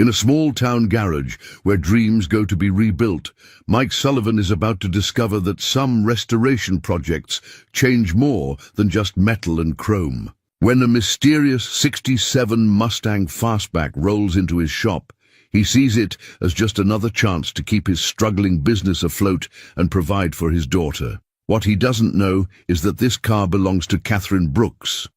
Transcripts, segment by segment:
In a small-town garage where dreams go to be rebuilt, Mike Sullivan is about to discover that some restoration projects change more than just metal and chrome. When a mysterious '67 Mustang Fastback rolls into his shop, he sees it as just another chance to keep his struggling business afloat and provide for his daughter. What he doesn't know is that this car belongs to Catherine Brooks,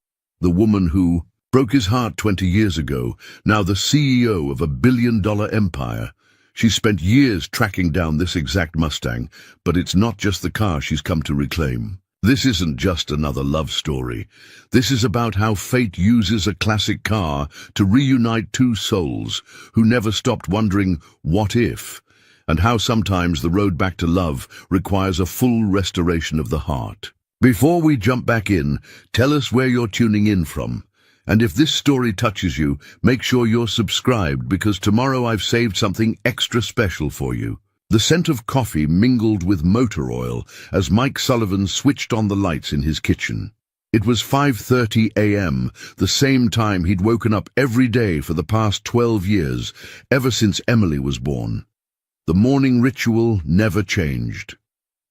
the woman who broke his heart 20 years ago, now the CEO of a billion-dollar empire. She spent years tracking down this exact Mustang, but it's not just the car she's come to reclaim. This isn't just another love story. This is about how fate uses a classic car to reunite two souls who never stopped wondering, what if? And how sometimes the road back to love requires a full restoration of the heart. Before we jump back in, tell us where you're tuning in from. And if this story touches you, make sure you're subscribed, because tomorrow I've saved something extra special for you. The scent of coffee mingled with motor oil as Mike Sullivan switched on the lights in his kitchen. It was 5:30 a.m., the same time he'd woken up every day for the past 12 years, ever since Emily was born. The morning ritual never changed.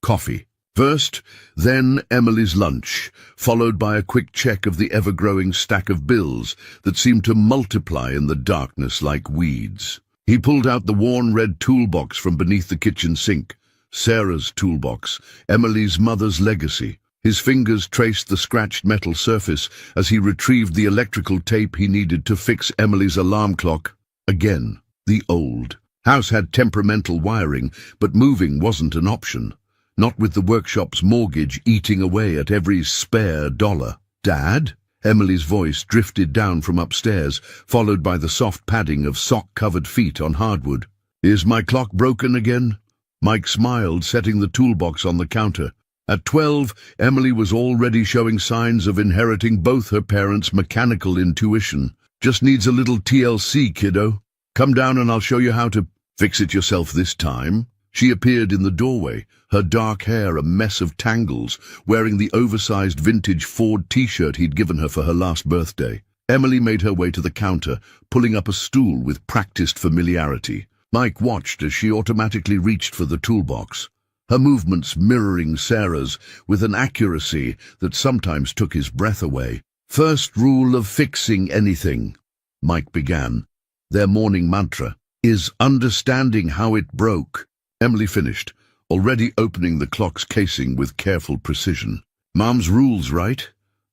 Coffee first, then Emily's lunch, followed by a quick check of the ever-growing stack of bills that seemed to multiply in the darkness like weeds. He pulled out the worn red toolbox from beneath the kitchen sink, Sarah's toolbox, Emily's mother's legacy. His fingers traced the scratched metal surface as he retrieved the electrical tape he needed to fix Emily's alarm clock. Again, the old house had temperamental wiring, but moving wasn't an option. Not with the workshop's mortgage eating away at every spare dollar. "Dad?" Emily's voice drifted down from upstairs, followed by the soft padding of sock-covered feet on hardwood. "Is my clock broken again?" Mike smiled, setting the toolbox on the counter. At 12, Emily was already showing signs of inheriting both her parents' mechanical intuition. "Just needs a little TLC, kiddo. Come down and I'll show you how to fix it yourself this time." She appeared in the doorway, her dark hair a mess of tangles, wearing the oversized vintage Ford t-shirt he'd given her for her last birthday. Emily made her way to the counter, pulling up a stool with practiced familiarity. Mike watched as she automatically reached for the toolbox, her movements mirroring Sarah's with an accuracy that sometimes took his breath away. "First rule of fixing anything," Mike began. "Their morning mantra is understanding how it broke." Emily finished, already opening the clock's casing with careful precision. "Mom's rules, right?"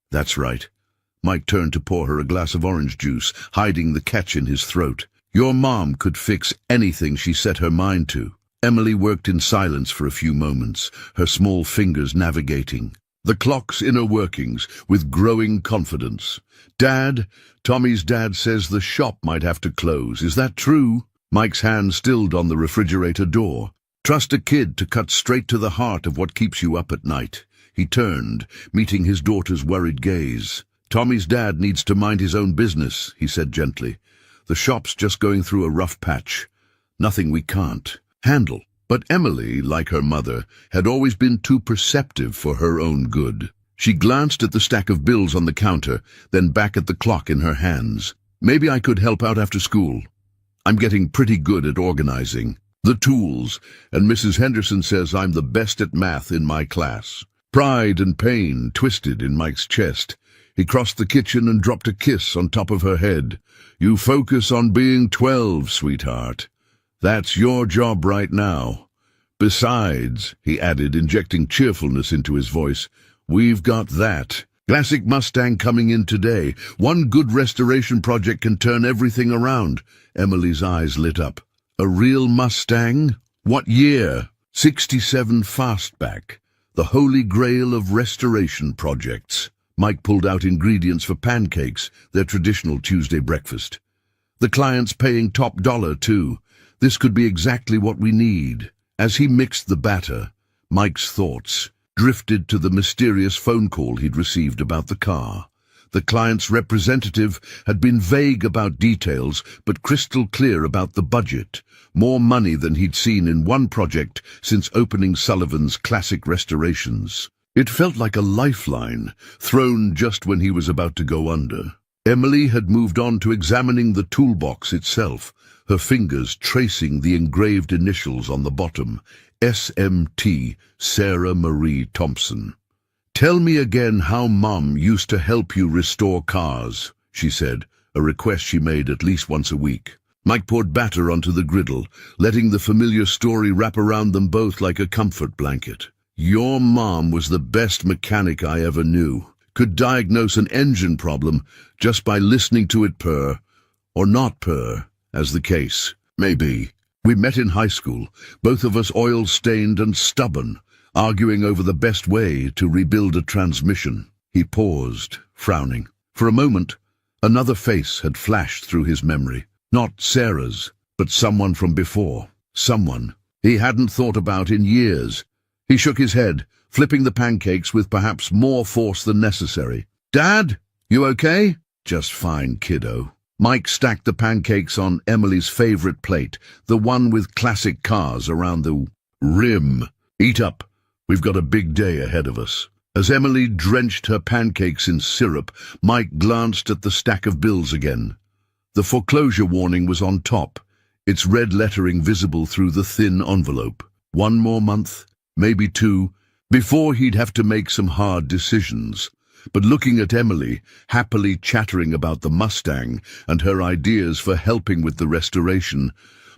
"That's right." Mike turned to pour her a glass of orange juice, hiding the catch in his throat. "Your mom could fix anything she set her mind to." Emily worked in silence for a few moments, her small fingers navigating the clock's inner workings with growing confidence. "Dad, Tommy's dad says the shop might have to close. Is that true?" Mike's hand stilled on the refrigerator door. "Trust a kid to cut straight to the heart of what keeps you up at night." He turned, meeting his daughter's worried gaze. "Tommy's dad needs to mind his own business," he said gently. "The shop's just going through a rough patch. Nothing we can't handle." But Emily, like her mother, had always been too perceptive for her own good. She glanced at the stack of bills on the counter, then back at the clock in her hands. "Maybe I could help out after school. I'm getting pretty good at organizing the tools, and Mrs. Henderson says I'm the best at math in my class." Pride and pain twisted in Mike's chest. He crossed the kitchen and dropped a kiss on top of her head. "You focus on being 12, sweetheart. That's your job right now. Besides," he added, injecting cheerfulness into his voice, "we've got that classic Mustang coming in today. One good restoration project can turn everything around." Emily's eyes lit up. "A real Mustang? What year?" "'67 Fastback, the holy grail of restoration projects." Mike pulled out ingredients for pancakes, their traditional Tuesday breakfast. "The client's paying top dollar, too. This could be exactly what we need." As he mixed the batter, Mike's thoughts drifted to the mysterious phone call he'd received about the car. The client's representative had been vague about details, but crystal clear about the budget. More money than he'd seen in one project since opening Sullivan's classic restorations. It felt like a lifeline, thrown just when he was about to go under. Emily had moved on to examining the toolbox itself, her fingers tracing the engraved initials on the bottom, SMT, Sarah Marie Thompson. "Tell me again how Mum used to help you restore cars," she said, a request she made at least once a week. Mike poured batter onto the griddle, letting the familiar story wrap around them both like a comfort blanket. "Your mom was the best mechanic I ever knew. Could diagnose an engine problem just by listening to it purr, or not purr, as the case may be. We met in high school, both of us oil-stained and stubborn, arguing over the best way to rebuild a transmission." He paused, frowning. For a moment, another face had flashed through his memory. Not Sarah's, but someone from before. Someone he hadn't thought about in years. He shook his head, flipping the pancakes with perhaps more force than necessary. "Dad, you okay?" "Just fine, kiddo." Mike stacked the pancakes on Emily's favorite plate, the one with classic cars around the rim. "Eat up. We've got a big day ahead of us." As Emily drenched her pancakes in syrup, Mike glanced at the stack of bills again. The foreclosure warning was on top, its red lettering visible through the thin envelope. One more month, maybe two, before he'd have to make some hard decisions. But looking at Emily, happily chattering about the Mustang and her ideas for helping with the restoration,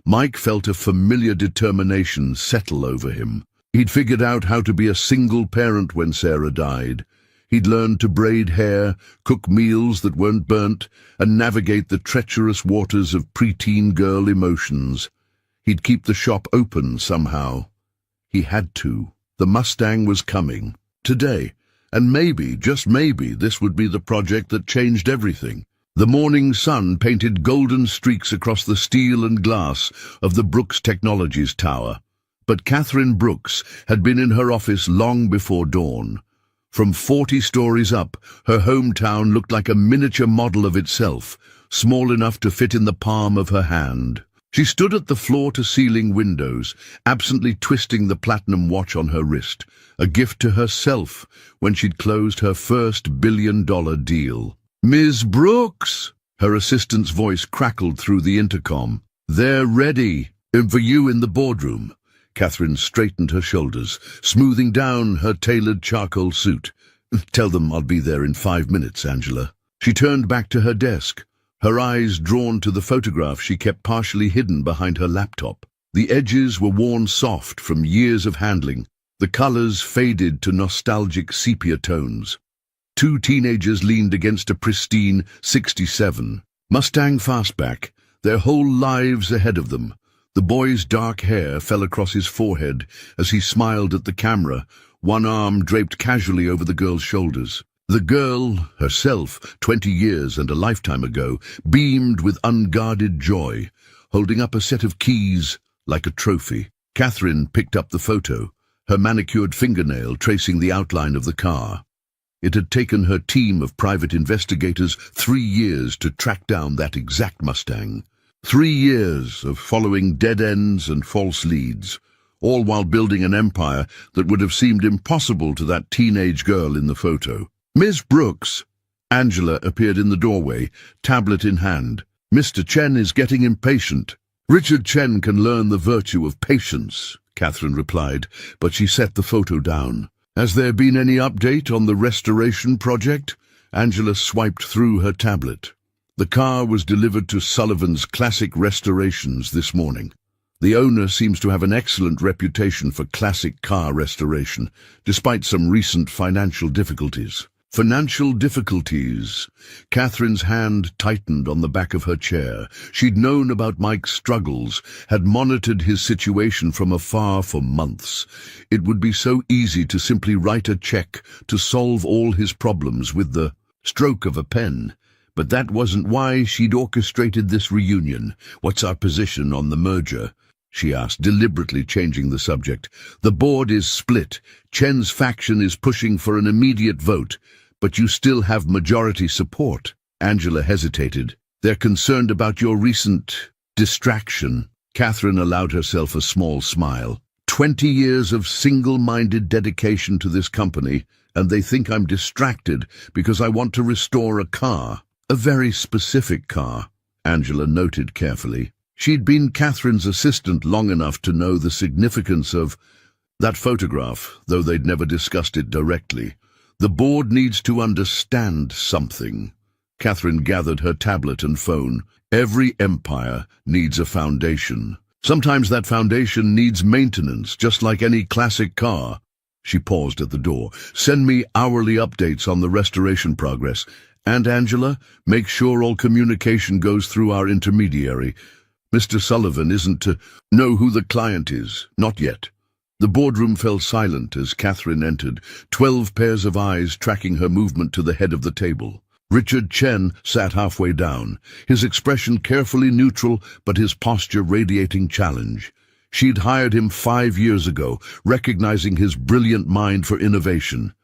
Mike felt a familiar determination settle over him. He'd figured out how to be a single parent when Sarah died. He'd learned to braid hair, cook meals that weren't burnt, and navigate the treacherous waters of preteen girl emotions. He'd keep the shop open somehow. He had to. The Mustang was coming. Today. And maybe, just maybe, this would be the project that changed everything. The morning sun painted golden streaks across the steel and glass of the Brooks Technologies Tower. But Catherine Brooks had been in her office long before dawn. From 40 stories up, her hometown looked like a miniature model of itself, small enough to fit in the palm of her hand. She stood at the floor-to-ceiling windows, absently twisting the platinum watch on her wrist, a gift to herself when she'd closed her first billion-dollar deal. "Ms. Brooks!" Her assistant's voice crackled through the intercom. "They're ready. And for you in the boardroom." Catherine straightened her shoulders, smoothing down her tailored charcoal suit. "Tell them I'll be there in 5 minutes, Angela." She turned back to her desk, her eyes drawn to the photograph she kept partially hidden behind her laptop. The edges were worn soft from years of handling, the colors faded to nostalgic sepia tones. Two teenagers leaned against a pristine 67 Mustang fastback, their whole lives ahead of them. The boy's dark hair fell across his forehead as he smiled at the camera, one arm draped casually over the girl's shoulders. The girl, herself, 20 years and a lifetime ago, beamed with unguarded joy, holding up a set of keys like a trophy. Catherine picked up the photo, her manicured fingernail tracing the outline of the car. It had taken her team of private investigators 3 years to track down that exact Mustang. 3 years of following dead ends and false leads, all while building an empire that would have seemed impossible to that teenage girl in the photo. "Miss Brooks!" Angela appeared in the doorway, tablet in hand. "Mr. Chen is getting impatient." "Richard Chen can learn the virtue of patience," Catherine replied, but she set the photo down. "Has there been any update on the restoration project?" Angela swiped through her tablet. The car was delivered to Sullivan's Classic Restorations this morning. The owner seems to have an excellent reputation for classic car restoration, despite some recent financial difficulties. Financial difficulties. Catherine's hand tightened on the back of her chair. She'd known about Mike's struggles, had monitored his situation from afar for months. It would be so easy to simply write a check to solve all his problems with the stroke of a pen. But that wasn't why she'd orchestrated this reunion. "What's our position on the merger?" she asked, deliberately changing the subject. "The board is split. Chen's faction is pushing for an immediate vote, but you still have majority support." Angela hesitated. "They're concerned about your recent distraction." Catherine allowed herself a small smile. 20 years of single-minded dedication to this company, and they think I'm distracted because I want to restore a car. A very specific car, Angela noted carefully. She'd been Catherine's assistant long enough to know the significance of that photograph, though they'd never discussed it directly. The board needs to understand something. Catherine gathered her tablet and phone. Every empire needs a foundation. Sometimes that foundation needs maintenance, just like any classic car. She paused at the door. Send me hourly updates on the restoration progress. And, Angela, make sure all communication goes through our intermediary. Mr. Sullivan isn't to know who the client is. Not yet. The boardroom fell silent as Catherine entered, 12 pairs of eyes tracking her movement to the head of the table. Richard Chen sat halfway down, his expression carefully neutral, but his posture radiating challenge. She'd hired him 5 years ago, recognizing his brilliant mind for innovation.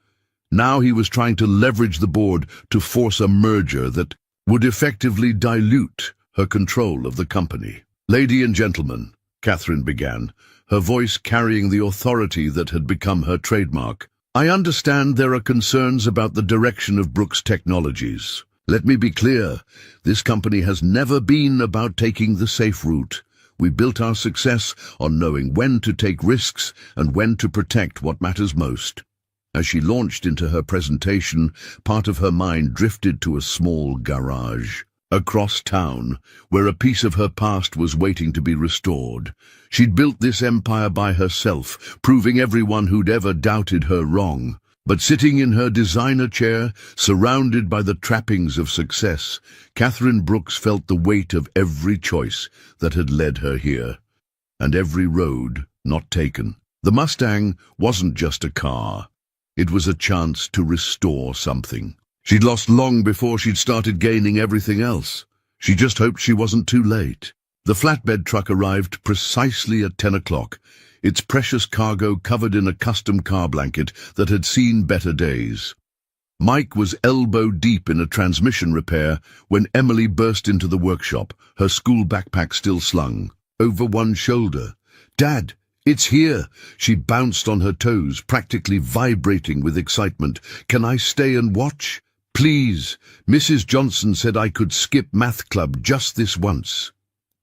Now he was trying to leverage the board to force a merger that would effectively dilute her control of the company. "Lady and gentlemen," Catherine began, her voice carrying the authority that had become her trademark, "I understand there are concerns about the direction of Brooks Technologies. Let me be clear, this company has never been about taking the safe route. We built our success on knowing when to take risks and when to protect what matters most." As she launched into her presentation, part of her mind drifted to a small garage across town, where a piece of her past was waiting to be restored. She'd built this empire by herself, proving everyone who'd ever doubted her wrong. But sitting in her designer chair, surrounded by the trappings of success, Catherine Brooks felt the weight of every choice that had led her here, and every road not taken. The Mustang wasn't just a car. It was a chance to restore something. She'd lost long before she'd started gaining everything else. She just hoped she wasn't too late. The flatbed truck arrived precisely at 10 o'clock, its precious cargo covered in a custom car blanket that had seen better days. Mike was elbow-deep in a transmission repair when Emily burst into the workshop, her school backpack still slung over one shoulder. "Dad, it's here!" She bounced on her toes, practically vibrating with excitement. "Can I stay and watch?" "Please, Mrs. Johnson said I could skip math club just this once."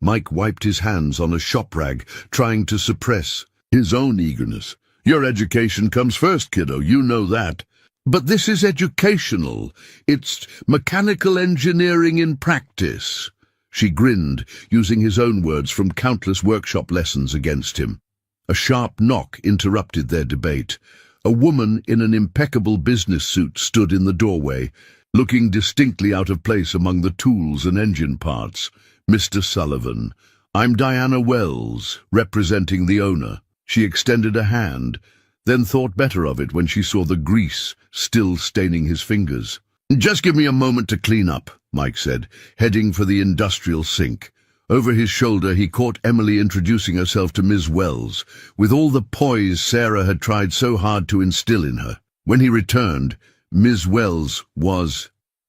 Mike wiped his hands on a shop rag, trying to suppress his own eagerness. "Your education comes first, kiddo, you know that." "But this is educational. It's mechanical engineering in practice." She grinned, using his own words from countless workshop lessons against him. A sharp knock interrupted their debate. A woman in an impeccable business suit stood in the doorway, looking distinctly out of place among the tools and engine parts. "Mr. Sullivan, I'm Diana Wells, representing the owner." She extended a hand, then thought better of it when she saw the grease still staining his fingers. "Just give me a moment to clean up," Mike said, heading for the industrial sink. Over his shoulder he caught Emily introducing herself to Ms. Wells, with all the poise Sarah had tried so hard to instill in her. When he returned, Ms. Wells was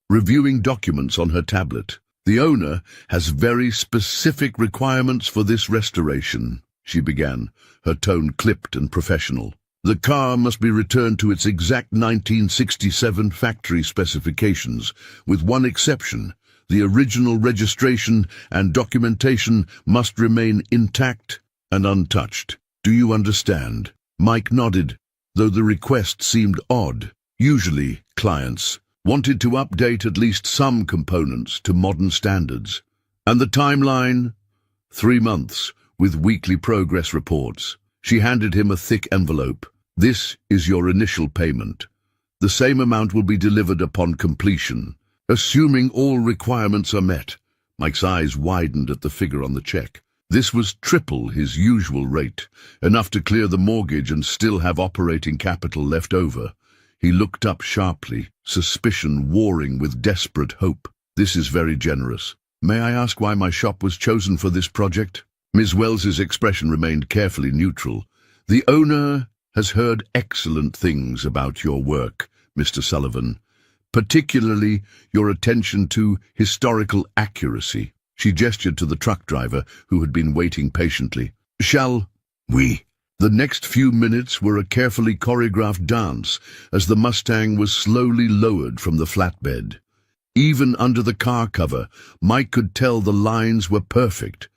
reviewing documents on her tablet. "The owner has very specific requirements for this restoration," she began, her tone clipped and professional. "The car must be returned to its exact 1967 factory specifications, with one exception. The original registration and documentation must remain intact and untouched. Do you understand?" Mike nodded, though the request seemed odd. Usually, clients wanted to update at least some components to modern standards. "And the timeline?" 3 months, with weekly progress reports. She handed him a thick envelope. "This is your initial payment. The same amount will be delivered upon completion, assuming all requirements are met." Mike's eyes widened at the figure on the check. This was triple his usual rate, enough to clear the mortgage and still have operating capital left over. He looked up sharply, suspicion warring with desperate hope. "This is very generous. May I ask why my shop was chosen for this project?" Ms. Wells's expression remained carefully neutral. "The owner has heard excellent things about your work, Mr. Sullivan, particularly your attention to historical accuracy." She gestured to the truck driver, who had been waiting patiently. "Shall we?" The next few minutes were a carefully choreographed dance as the Mustang was slowly lowered from the flatbed. Even under the car cover, Mike could tell the lines were perfect.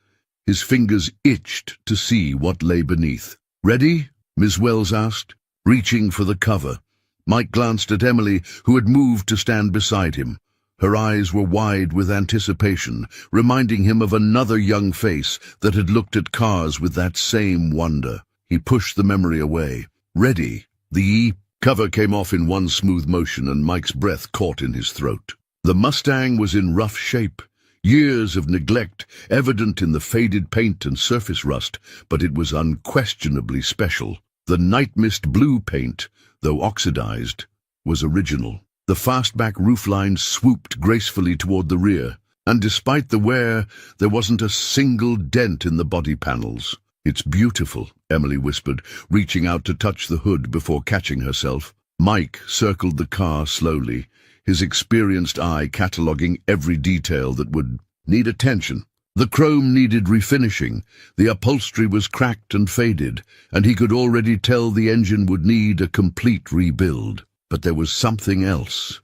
His fingers itched to see what lay beneath. "Ready?" Ms. Wells asked, reaching for the cover. Mike glanced at Emily, who had moved to stand beside him. Her eyes were wide with anticipation, reminding him of another young face that had looked at cars with that same wonder. He pushed the memory away. "Ready." The cover came off in one smooth motion, and Mike's breath caught in his throat. The Mustang was in rough shape. Years of neglect, evident in the faded paint and surface rust, but it was unquestionably special. The night mist blue paint, though oxidized, was original. The fastback roofline swooped gracefully toward the rear, and despite the wear, there wasn't a single dent in the body panels. "It's beautiful," Emily whispered, reaching out to touch the hood before catching herself. Mike circled the car slowly, his experienced eye cataloging every detail that would need attention. The chrome needed refinishing, the upholstery was cracked and faded, and he could already tell the engine would need a complete rebuild. But there was something else,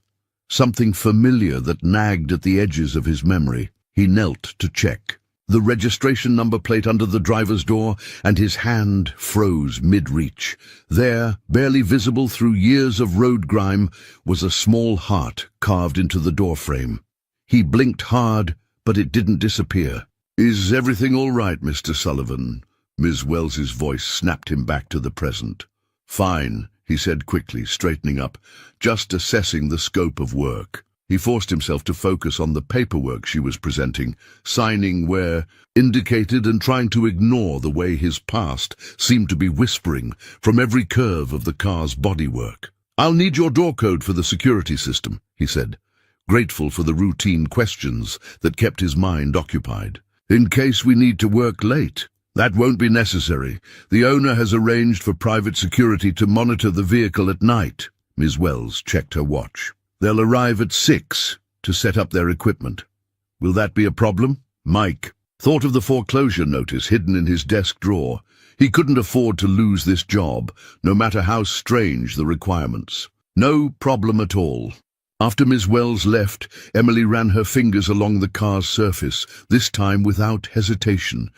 something familiar that nagged at the edges of his memory. He knelt to check. The registration number plate under the driver's door, and his hand froze mid-reach. There, barely visible through years of road grime, was a small heart carved into the doorframe. He blinked hard, but it didn't disappear. "Is everything all right, Mr. Sullivan?" Ms. Wells's voice snapped him back to the present. "Fine," he said quickly, straightening up, just assessing the scope of work. He forced himself to focus on the paperwork she was presenting, signing where indicated and trying to ignore the way his past seemed to be whispering from every curve of the car's bodywork. "I'll need your door code for the security system," he said, grateful for the routine questions that kept his mind occupied. "In case we need to work late." "That won't be necessary. The owner has arranged for private security to monitor the vehicle at night." Ms. Wells checked her watch. "They'll arrive at 6 to set up their equipment. Will that be a problem?" Mike thought of the foreclosure notice hidden in his desk drawer. He couldn't afford to lose this job, no matter how strange the requirements. "No problem at all." After Ms. Wells left, Emily ran her fingers along the car's surface, this time without hesitation.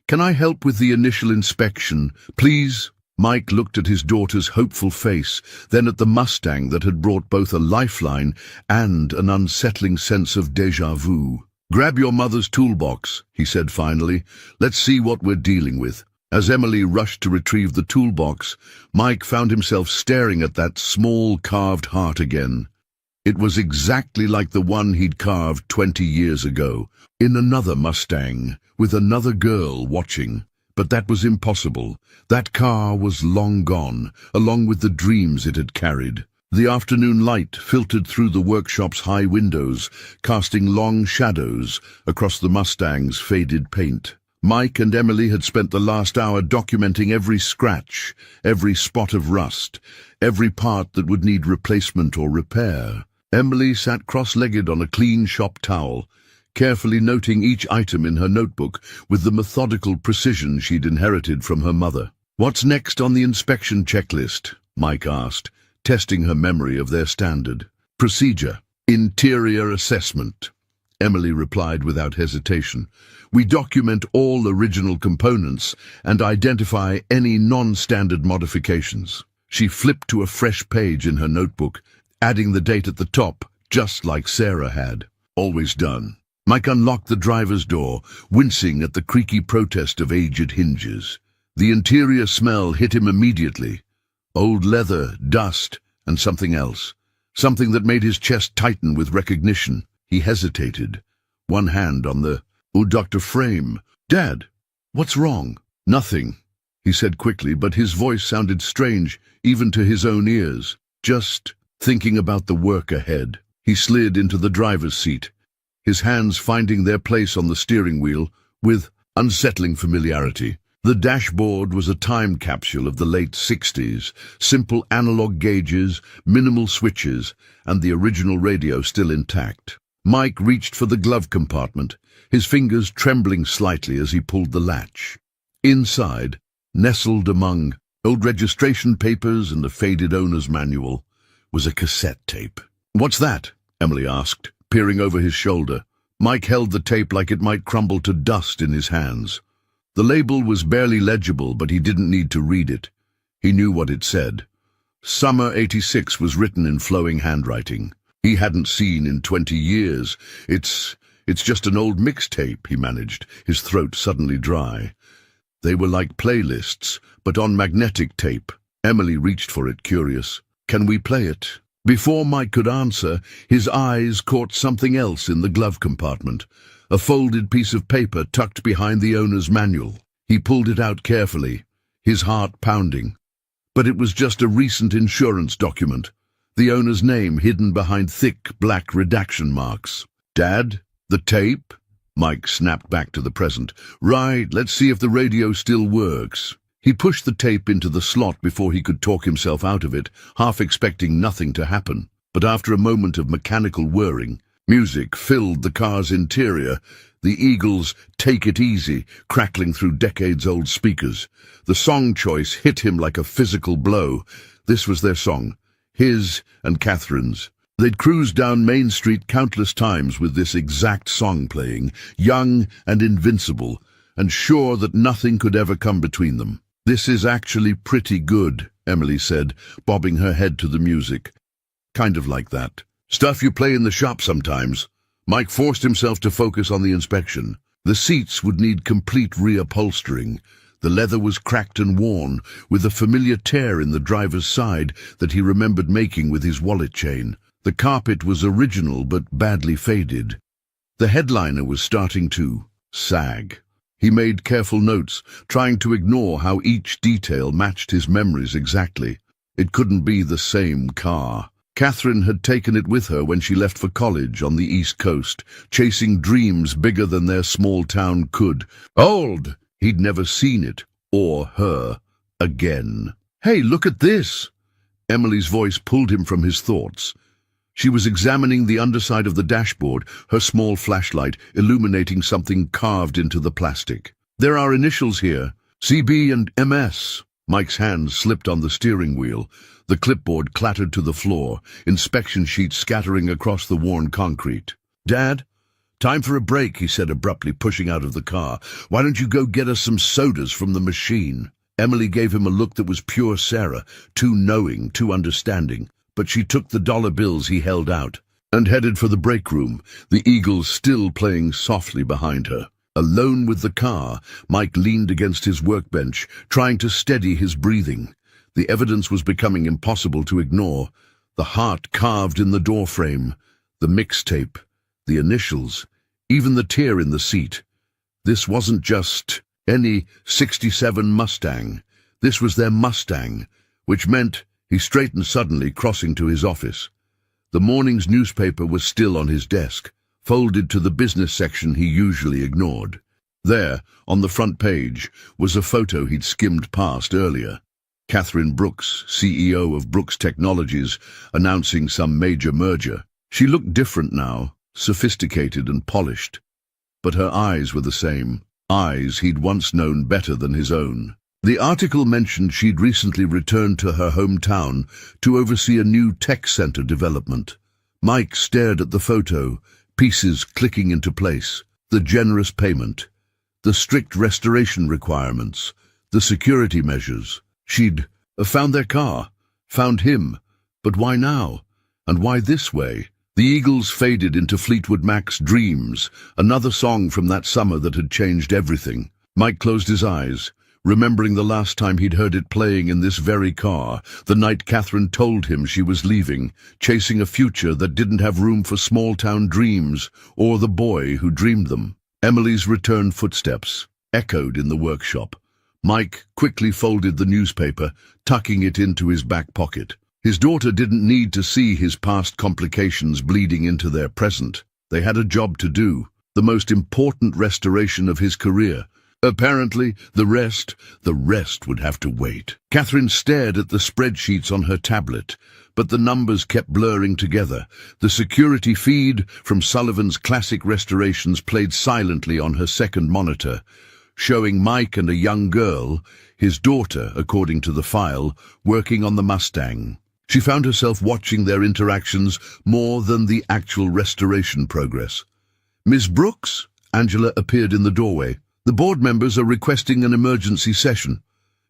"Can I help with the initial inspection, please?" Mike looked at his daughter's hopeful face, then at the Mustang that had brought both a lifeline and an unsettling sense of déjà vu. "Grab your mother's toolbox," he said finally. "Let's see what we're dealing with." As Emily rushed to retrieve the toolbox, Mike found himself staring at that small carved heart again. It was exactly like the one he'd carved 20 years ago, in another Mustang, with another girl watching. But that was impossible. That car was long gone, along with the dreams it had carried. The afternoon light filtered through the workshop's high windows, casting long shadows across the Mustang's faded paint. Mike and Emily had spent the last hour documenting every scratch, every spot of rust, every part that would need replacement or repair. Emily sat cross-legged on a clean shop towel, carefully noting each item in her notebook with the methodical precision she'd inherited from her mother. "What's next on the inspection checklist?" Mike asked, testing her memory of their standard procedure. "Interior assessment," Emily replied without hesitation. "We document all original components and identify any non-standard modifications." She flipped to a fresh page in her notebook, adding the date at the top, just like Sarah had. "Always done." Mike unlocked the driver's door, wincing at the creaky protest of aged hinges. The interior smell hit him immediately. Old leather, dust, and something else. Something that made his chest tighten with recognition. He hesitated, one hand on the Dr. frame. "Dad, what's wrong?" "Nothing," he said quickly, but his voice sounded strange, even to his own ears. "Just thinking about the work ahead." He slid into the driver's seat, his hands finding their place on the steering wheel with unsettling familiarity. The dashboard was a time capsule of the late 60s, simple analog gauges, minimal switches, and the original radio still intact. Mike reached for the glove compartment, his fingers trembling slightly as he pulled the latch. Inside, nestled among old registration papers and a faded owner's manual, was a cassette tape. "What's that?" Emily asked, peering over his shoulder. Mike held the tape like it might crumble to dust in his hands. The label was barely legible, but he didn't need to read it. He knew what it said. Summer '86 was written in flowing handwriting. He hadn't seen in 20 years. It's just an old mixtape, he managed, his throat suddenly dry. They were like playlists, but on magnetic tape. Emily reached for it, curious. Can we play it? Before Mike could answer, his eyes caught something else in the glove compartment, a folded piece of paper tucked behind the owner's manual. He pulled it out carefully, his heart pounding. But it was just a recent insurance document, the owner's name hidden behind thick black redaction marks. Dad, the tape? Mike snapped back to the present. Right, let's see if the radio still works. He pushed the tape into the slot before he could talk himself out of it, half expecting nothing to happen. But after a moment of mechanical whirring, music filled the car's interior, the Eagles' Take It Easy crackling through decades-old speakers. The song choice hit him like a physical blow. This was their song, his and Catherine's. They'd cruised down Main Street countless times with this exact song playing, young and invincible, and sure that nothing could ever come between them. This is actually pretty good, Emily said, bobbing her head to the music. Kind of like that. Stuff you play in the shop sometimes. Mike forced himself to focus on the inspection. The seats would need complete reupholstering. The leather was cracked and worn, with a familiar tear in the driver's side that he remembered making with his wallet chain. The carpet was original but badly faded. The headliner was starting to sag. He made careful notes, trying to ignore how each detail matched his memories exactly. It couldn't be the same car. Catherine had taken it with her when she left for college on the East Coast, chasing dreams bigger than their small town could. Old! He'd never seen it, or her, again. Hey, look at this! Emily's voice pulled him from his thoughts. She was examining the underside of the dashboard, her small flashlight illuminating something carved into the plastic. There are initials here, CB and MS. Mike's hand slipped on the steering wheel. The clipboard clattered to the floor, inspection sheets scattering across the worn concrete. Dad? Time for a break, he said abruptly, pushing out of the car. Why don't you go get us some sodas from the machine? Emily gave him a look that was pure Sarah, too knowing, too understanding. But she took the dollar bills he held out and headed for the break room, the Eagles still playing softly behind her. Alone with the car, Mike leaned against his workbench, trying to steady his breathing. The evidence was becoming impossible to ignore. The heart carved in the doorframe, the mixtape, the initials, even the tear in the seat. This wasn't just any '67 Mustang. This was their Mustang, which meant he straightened suddenly, crossing to his office. The morning's newspaper was still on his desk, folded to the business section he usually ignored. There, on the front page, was a photo he'd skimmed past earlier. Catherine Brooks, CEO of Brooks Technologies, announcing some major merger. She looked different now, sophisticated and polished. But her eyes were the same, eyes he'd once known better than his own. The article mentioned she'd recently returned to her hometown to oversee a new tech center development. Mike stared at the photo, pieces clicking into place. The generous payment, the strict restoration requirements, the security measures. She'd found their car, found him. But why now? And why this way? The Eagles faded into Fleetwood Mac's Dreams, another song from that summer that had changed everything. Mike closed his eyes, remembering the last time he'd heard it playing in this very car, the night Catherine told him she was leaving, chasing a future that didn't have room for small-town dreams or the boy who dreamed them. Emily's return footsteps echoed in the workshop. Mike quickly folded the newspaper, tucking it into his back pocket. His daughter didn't need to see his past complications bleeding into their present. They had a job to do, the most important restoration of his career. Apparently, the rest would have to wait. Catherine stared at the spreadsheets on her tablet, but the numbers kept blurring together. The security feed from Sullivan's classic restorations played silently on her second monitor, showing Mike and a young girl, his daughter according to the file, working on the Mustang. She found herself watching their interactions more than the actual restoration progress. "Miss Brooks?" Angela appeared in the doorway. "The board members are requesting an emergency session.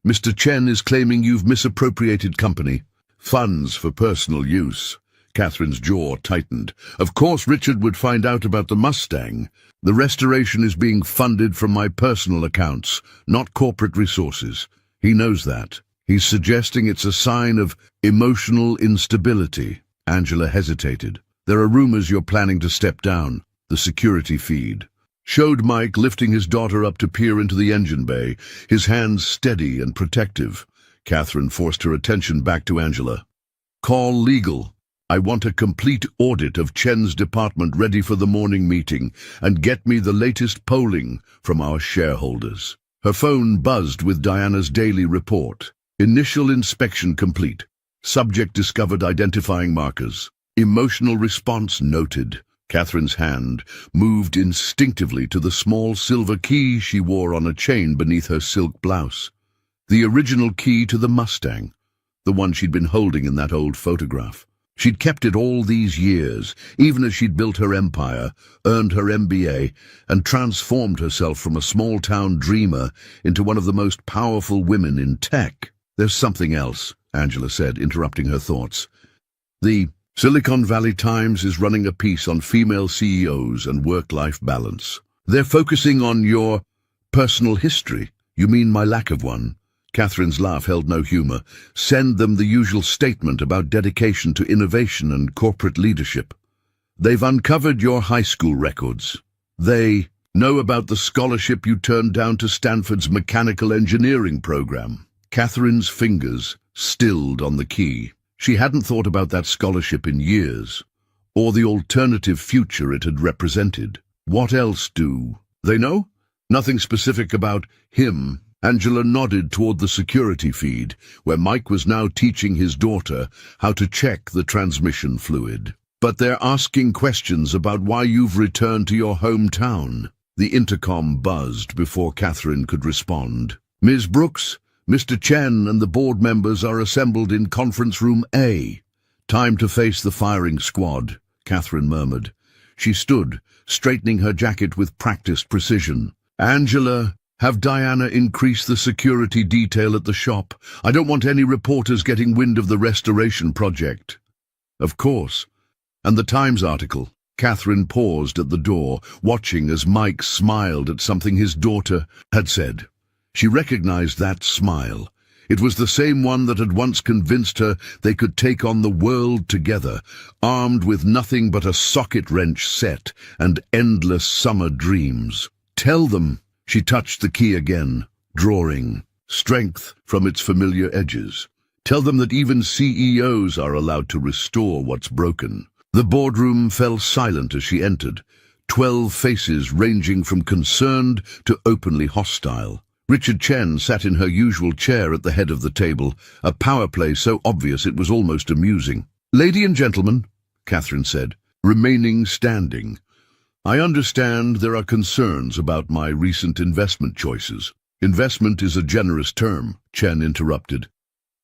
Mr. Chen is claiming you've misappropriated company funds for personal use." Catherine's jaw tightened. Of course Richard would find out about the Mustang. "The restoration is being funded from my personal accounts, not corporate resources. He knows that. He's suggesting it's a sign of emotional instability." Angela hesitated. "There are rumors you're planning to step down." The security feed showed Mike lifting his daughter up to peer into the engine bay, his hands steady and protective. Catherine forced her attention back to Angela. "Call legal. I want a complete audit of Chen's department ready for the morning meeting, and get me the latest polling from our shareholders." Her phone buzzed with Diana's daily report. "Initial inspection complete. Subject discovered identifying markers. Emotional response noted." Catherine's hand moved instinctively to the small silver key she wore on a chain beneath her silk blouse. The original key to the Mustang, the one she'd been holding in that old photograph. She'd kept it all these years, even as she'd built her empire, earned her MBA, and transformed herself from a small-town dreamer into one of the most powerful women in tech. "There's something else," Angela said, interrupting her thoughts. "The Silicon Valley Times is running a piece on female CEOs and work-life balance. They're focusing on your personal history." "You mean my lack of one?" Catherine's laugh held no humor. "Send them the usual statement about dedication to innovation and corporate leadership. They've uncovered your high school records. They know about the scholarship you turned down to Stanford's mechanical engineering program." Catherine's fingers stilled on the key. She hadn't thought about that scholarship in years, or the alternative future it had represented. What else do they know? "Nothing specific about him." Angela nodded toward the security feed, where Mike was now teaching his daughter how to check the transmission fluid. "But they're asking questions about why you've returned to your hometown." The intercom buzzed before Catherine could respond. "Ms. Brooks, Mr. Chen and the board members are assembled in conference room A. Time to face the firing squad," Catherine murmured. She stood, straightening her jacket with practiced precision. "Angela, have Diana increase the security detail at the shop. I don't want any reporters getting wind of the restoration project." "Of course. And the Times article." Catherine paused at the door, watching as Mike smiled at something his daughter had said. She recognized that smile. It was the same one that had once convinced her they could take on the world together, armed with nothing but a socket wrench set and endless summer dreams. "Tell them." She touched the key again, drawing strength from its familiar edges. "Tell them that even CEOs are allowed to restore what's broken." The boardroom fell silent as she entered, 12 faces ranging from concerned to openly hostile. Richard Chen sat in her usual chair at the head of the table, a power play so obvious it was almost amusing. "Lady and gentlemen," Catherine said, remaining standing, "I understand there are concerns about my recent investment choices." "Investment is a generous term," Chen interrupted.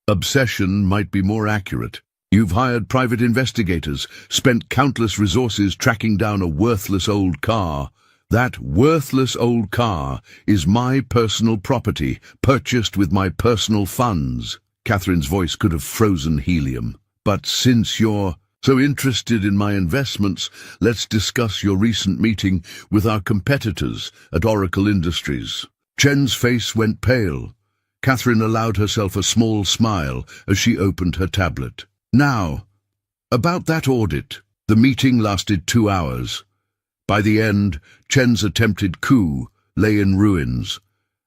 "Obsession might be more accurate. You've hired private investigators, spent countless resources tracking down a worthless old car. That worthless old car is my personal property, purchased with my personal funds." Catherine's voice could have frozen helium. "But since you're so interested in my investments, let's discuss your recent meeting with our competitors at Oracle Industries." Chen's face went pale. Catherine allowed herself a small smile as she opened her tablet. "Now, about that audit." The meeting lasted 2 hours. By the end, Chen's attempted coup lay in ruins,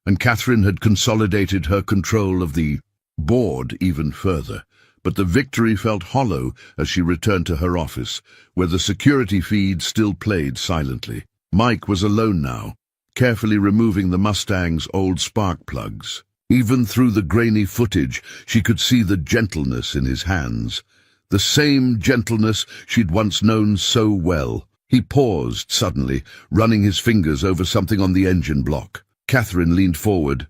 and Catherine had consolidated her control of the board even further. But the victory felt hollow as she returned to her office, where the security feed still played silently. Mike was alone now, carefully removing the Mustang's old spark plugs. Even through the grainy footage, she could see the gentleness in his hands, the same gentleness she'd once known so well. He paused suddenly, running his fingers over something on the engine block. Catherine leaned forward,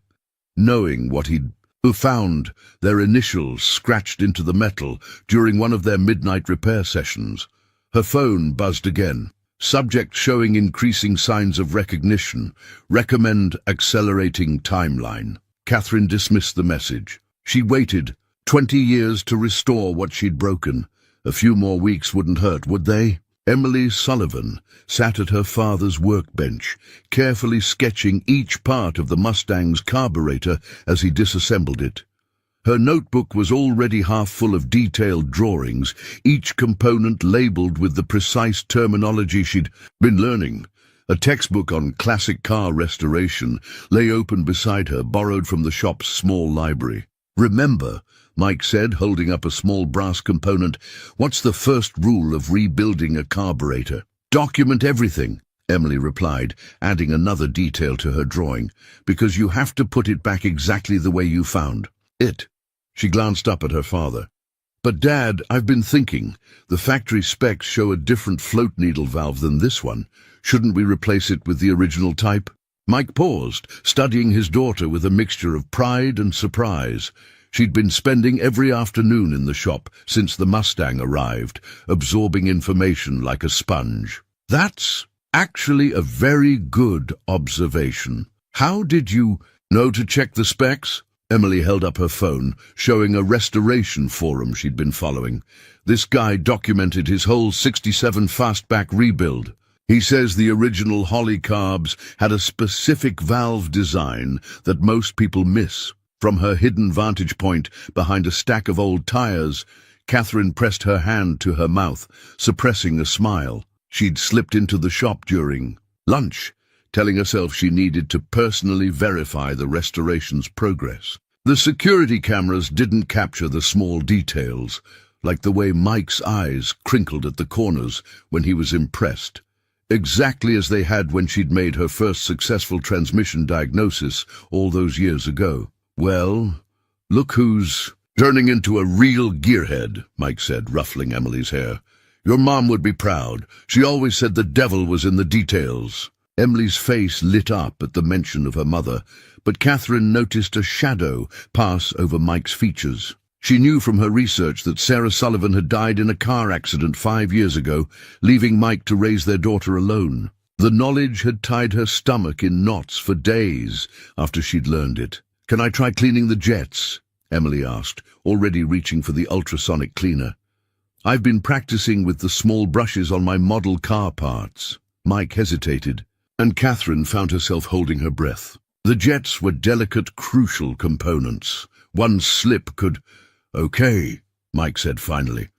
knowing what he'd who found their initials scratched into the metal during one of their midnight repair sessions. Her phone buzzed again. Subject showing increasing signs of recognition. Recommend accelerating timeline. Catherine dismissed the message. She waited 20 years to restore what she'd broken. A few more weeks wouldn't hurt, would they? Emily Sullivan sat at her father's workbench, carefully sketching each part of the Mustang's carburetor as he disassembled it. Her notebook was already half full of detailed drawings, each component labeled with the precise terminology she'd been learning. A textbook on classic car restoration lay open beside her, borrowed from the shop's small library. "Remember," Mike said, holding up a small brass component, "what's the first rule of rebuilding a carburetor?" "Document everything," Emily replied, adding another detail to her drawing, "because you have to put it back exactly the way you found it." She glanced up at her father. "But Dad, I've been thinking, the factory specs show a different float needle valve than this one. Shouldn't we replace it with the original type?" Mike paused, studying his daughter with a mixture of pride and surprise. She'd been spending every afternoon in the shop since the Mustang arrived, absorbing information like a sponge. "That's actually a very good observation. How did you know to check the specs?" Emily held up her phone, showing a restoration forum she'd been following. This guy documented his whole 67 fastback rebuild. He says the original Holly carbs had a specific valve design that most people miss. From her hidden vantage point behind a stack of old tires, Catherine pressed her hand to her mouth, suppressing a smile. She'd slipped into the shop during lunch, telling herself she needed to personally verify the restoration's progress. The security cameras didn't capture the small details, like the way Mike's eyes crinkled at the corners when he was impressed. Exactly as they had when she'd made her first successful transmission diagnosis all those years ago. "Well, look who's turning into a real gearhead," Mike said, ruffling Emily's hair. "Your mom would be proud. She always said the devil was in the details." Emily's face lit up at the mention of her mother, but Catherine noticed a shadow pass over Mike's features. She knew from her research that Sarah Sullivan had died in a car accident 5 years ago, leaving Mike to raise their daughter alone. The knowledge had tied her stomach in knots for days after she'd learned it. "Can I try cleaning the jets?" Emily asked, already reaching for the ultrasonic cleaner. "I've been practicing with the small brushes on my model car parts." Mike hesitated, and Catherine found herself holding her breath. The jets were delicate, crucial components. One slip could... "Okay," Mike said finally.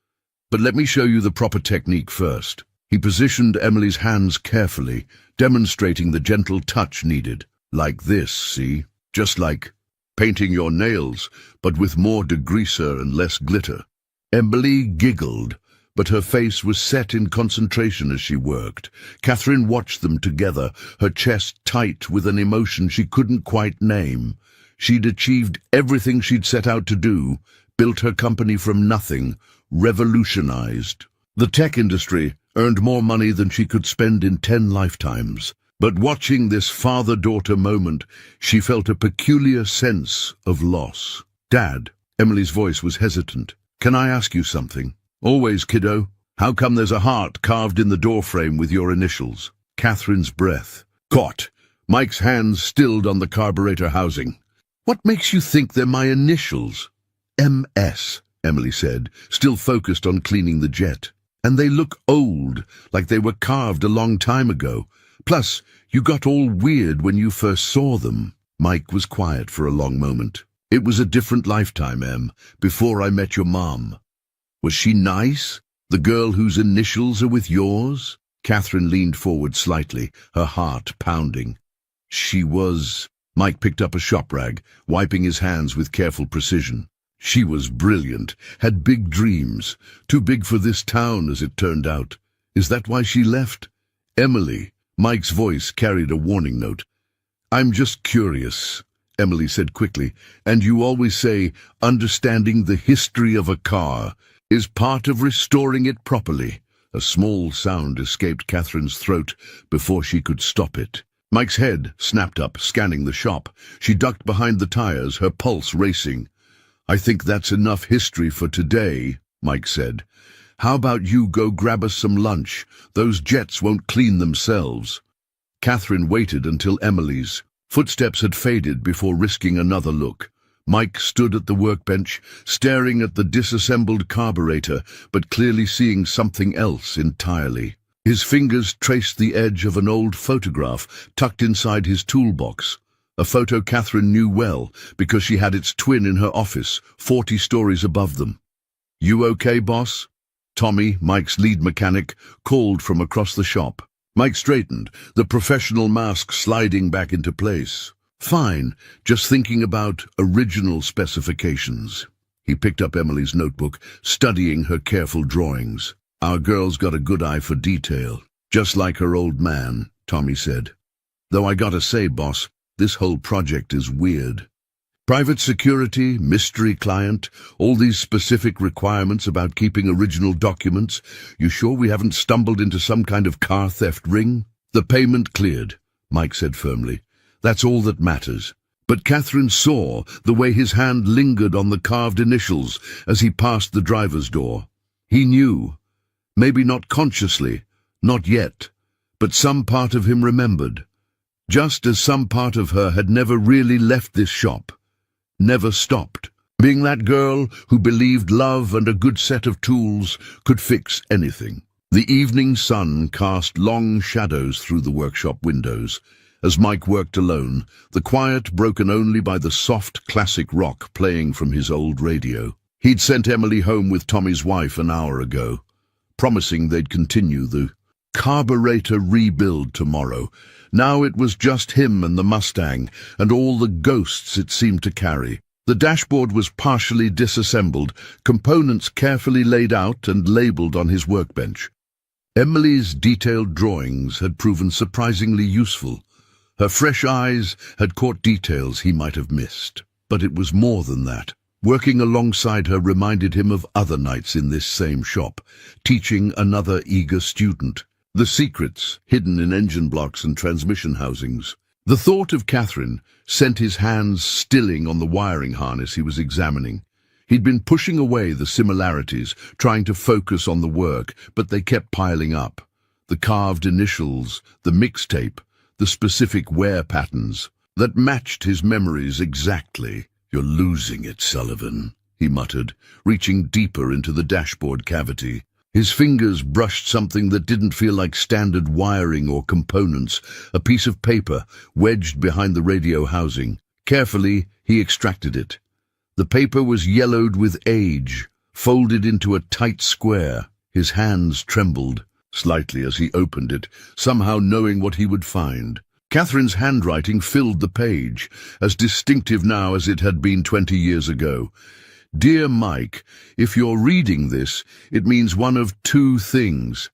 "But let me show you the proper technique first." He positioned Emily's hands carefully, demonstrating the gentle touch needed. "Like this, see? Just like painting your nails, but with more degreaser and less glitter." Emily giggled, but her face was set in concentration as she worked. Catherine watched them together, her chest tight with an emotion she couldn't quite name. She'd achieved everything she'd set out to do, built her company from nothing, revolutionized. The tech industry earned more money than she could spend in 10 lifetimes. But watching this father-daughter moment, she felt a peculiar sense of loss. "Dad," Emily's voice was hesitant, "can I ask you something?" "Always, kiddo. How come there's a heart carved in the doorframe with your initials?" Catherine's breath caught. Mike's hands stilled on the carburetor housing. "What makes you think they're my initials?" "MS," Emily said, still focused on cleaning the jet. "And they look old, like they were carved a long time ago. Plus, you got all weird when you first saw them." Mike was quiet for a long moment. "It was a different lifetime, Em, before I met your mom." "Was she nice? The girl whose initials are with yours?" Catherine leaned forward slightly, her heart pounding. "She was..." Mike picked up a shop rag, wiping his hands with careful precision. "She was brilliant, had big dreams, too big for this town as it turned out. Is that why she left?" "Emily," Mike's voice carried a warning note. "I'm just curious," Emily said quickly, "and you always say understanding the history of a car is part of restoring it properly." A small sound escaped Catherine's throat before she could stop it. Mike's head snapped up, scanning the shop. She ducked behind the tires, her pulse racing. "I think that's enough history for today," Mike said. "How about you go grab us some lunch? Those jets won't clean themselves." Catherine waited until Emily's footsteps had faded before risking another look. Mike stood at the workbench, staring at the disassembled carburetor, but clearly seeing something else entirely. His fingers traced the edge of an old photograph tucked inside his toolbox. A photo Catherine knew well, because she had its twin in her office, 40 stories above them. "You okay, boss?" Tommy, Mike's lead mechanic, called from across the shop. Mike straightened, the professional mask sliding back into place. "Fine, just thinking about original specifications." He picked up Emily's notebook, studying her careful drawings. "Our girl's got a good eye for detail, just like her old man," Tommy said. "Though I gotta say, boss, this whole project is weird. Private security, mystery client, all these specific requirements about keeping original documents. You sure we haven't stumbled into some kind of car theft ring?" "The payment cleared," Mike said firmly. "That's all that matters." But Catherine saw the way his hand lingered on the carved initials as he passed the driver's door. He knew, maybe not consciously, not yet, but some part of him remembered. Just as some part of her had never really left this shop, never stopped, being that girl who believed love and a good set of tools could fix anything. The evening sun cast long shadows through the workshop windows. As Mike worked alone, the quiet broken only by the soft classic rock playing from his old radio. He'd sent Emily home with Tommy's wife an hour ago, promising they'd continue the carburetor rebuild tomorrow. Now it was just him and the Mustang, and all the ghosts it seemed to carry. The dashboard was partially disassembled, components carefully laid out and labelled on his workbench. Emily's detailed drawings had proven surprisingly useful. Her fresh eyes had caught details he might have missed. But it was more than that. Working alongside her reminded him of other nights in this same shop, teaching another eager student. The secrets hidden in engine blocks and transmission housings. The thought of Catherine sent his hands stilling on the wiring harness he was examining. He'd been pushing away the similarities, trying to focus on the work, but they kept piling up. The carved initials, the mixtape, the specific wear patterns that matched his memories exactly. "You're losing it, Sullivan," he muttered, reaching deeper into the dashboard cavity. His fingers brushed something that didn't feel like standard wiring or components, a piece of paper wedged behind the radio housing. Carefully, he extracted it. The paper was yellowed with age, folded into a tight square. His hands trembled slightly as he opened it, somehow knowing what he would find. Catherine's handwriting filled the page, as distinctive now as it had been 20 years ago. "Dear Mike, if you're reading this, it means one of two things.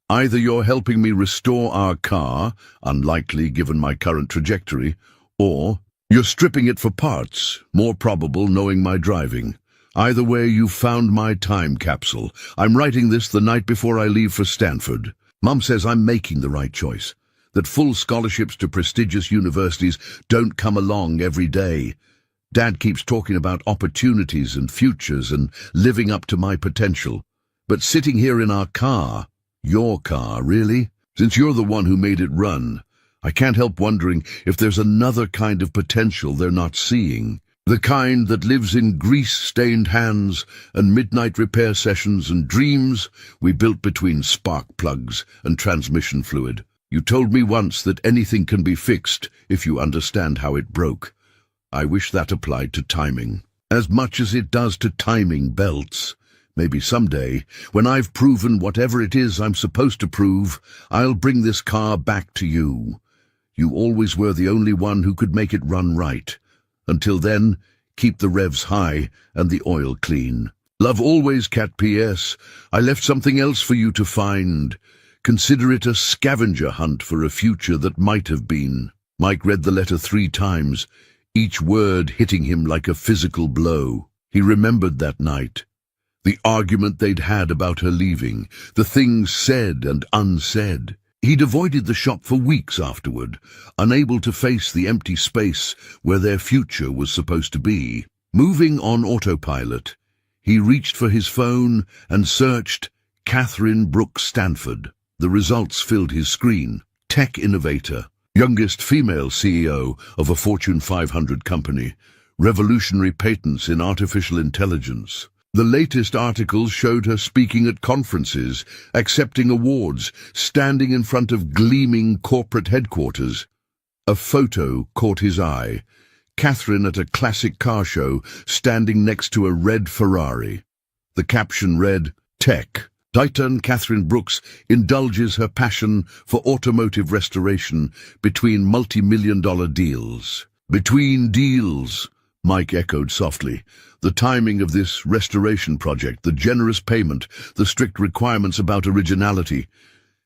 Either you're helping me restore our car, unlikely given my current trajectory, or you're stripping it for parts, more probable knowing my driving. Either way, you've found my time capsule. I'm writing this the night before I leave for Stanford. Mum says I'm making the right choice, that full scholarships to prestigious universities don't come along every day. Dad keeps talking about opportunities and futures and living up to my potential. But sitting here in our car, your car, really? Since you're the one who made it run, I can't help wondering if there's another kind of potential they're not seeing. The kind that lives in grease-stained hands and midnight repair sessions and dreams we built between spark plugs and transmission fluid. You told me once that anything can be fixed if you understand how it broke. I wish that applied to timing, as much as it does to timing belts. Maybe someday, when I've proven whatever it is I'm supposed to prove, I'll bring this car back to you. You always were the only one who could make it run right. Until then, keep the revs high and the oil clean. Love always, Cat. P.S. I left something else for you to find. Consider it a scavenger hunt for a future that might have been." Mike read the letter 3 times, each word hitting him like a physical blow. He remembered that night. The argument they'd had about her leaving, the things said and unsaid. He'd avoided the shop for weeks afterward, unable to face the empty space where their future was supposed to be. Moving on autopilot, he reached for his phone and searched Catherine Brooks Stanford. The results filled his screen. Tech innovator, youngest female CEO of a Fortune 500 company, revolutionary patents in artificial intelligence. The latest articles showed her speaking at conferences, accepting awards, standing in front of gleaming corporate headquarters. A photo caught his eye. Catherine at a classic car show, standing next to a red Ferrari. The caption read, "Tech. Titan Catherine Brooks indulges her passion for automotive restoration between multi-million-dollar deals." Between deals, Mike echoed softly. The timing of this restoration project, the generous payment, the strict requirements about originality.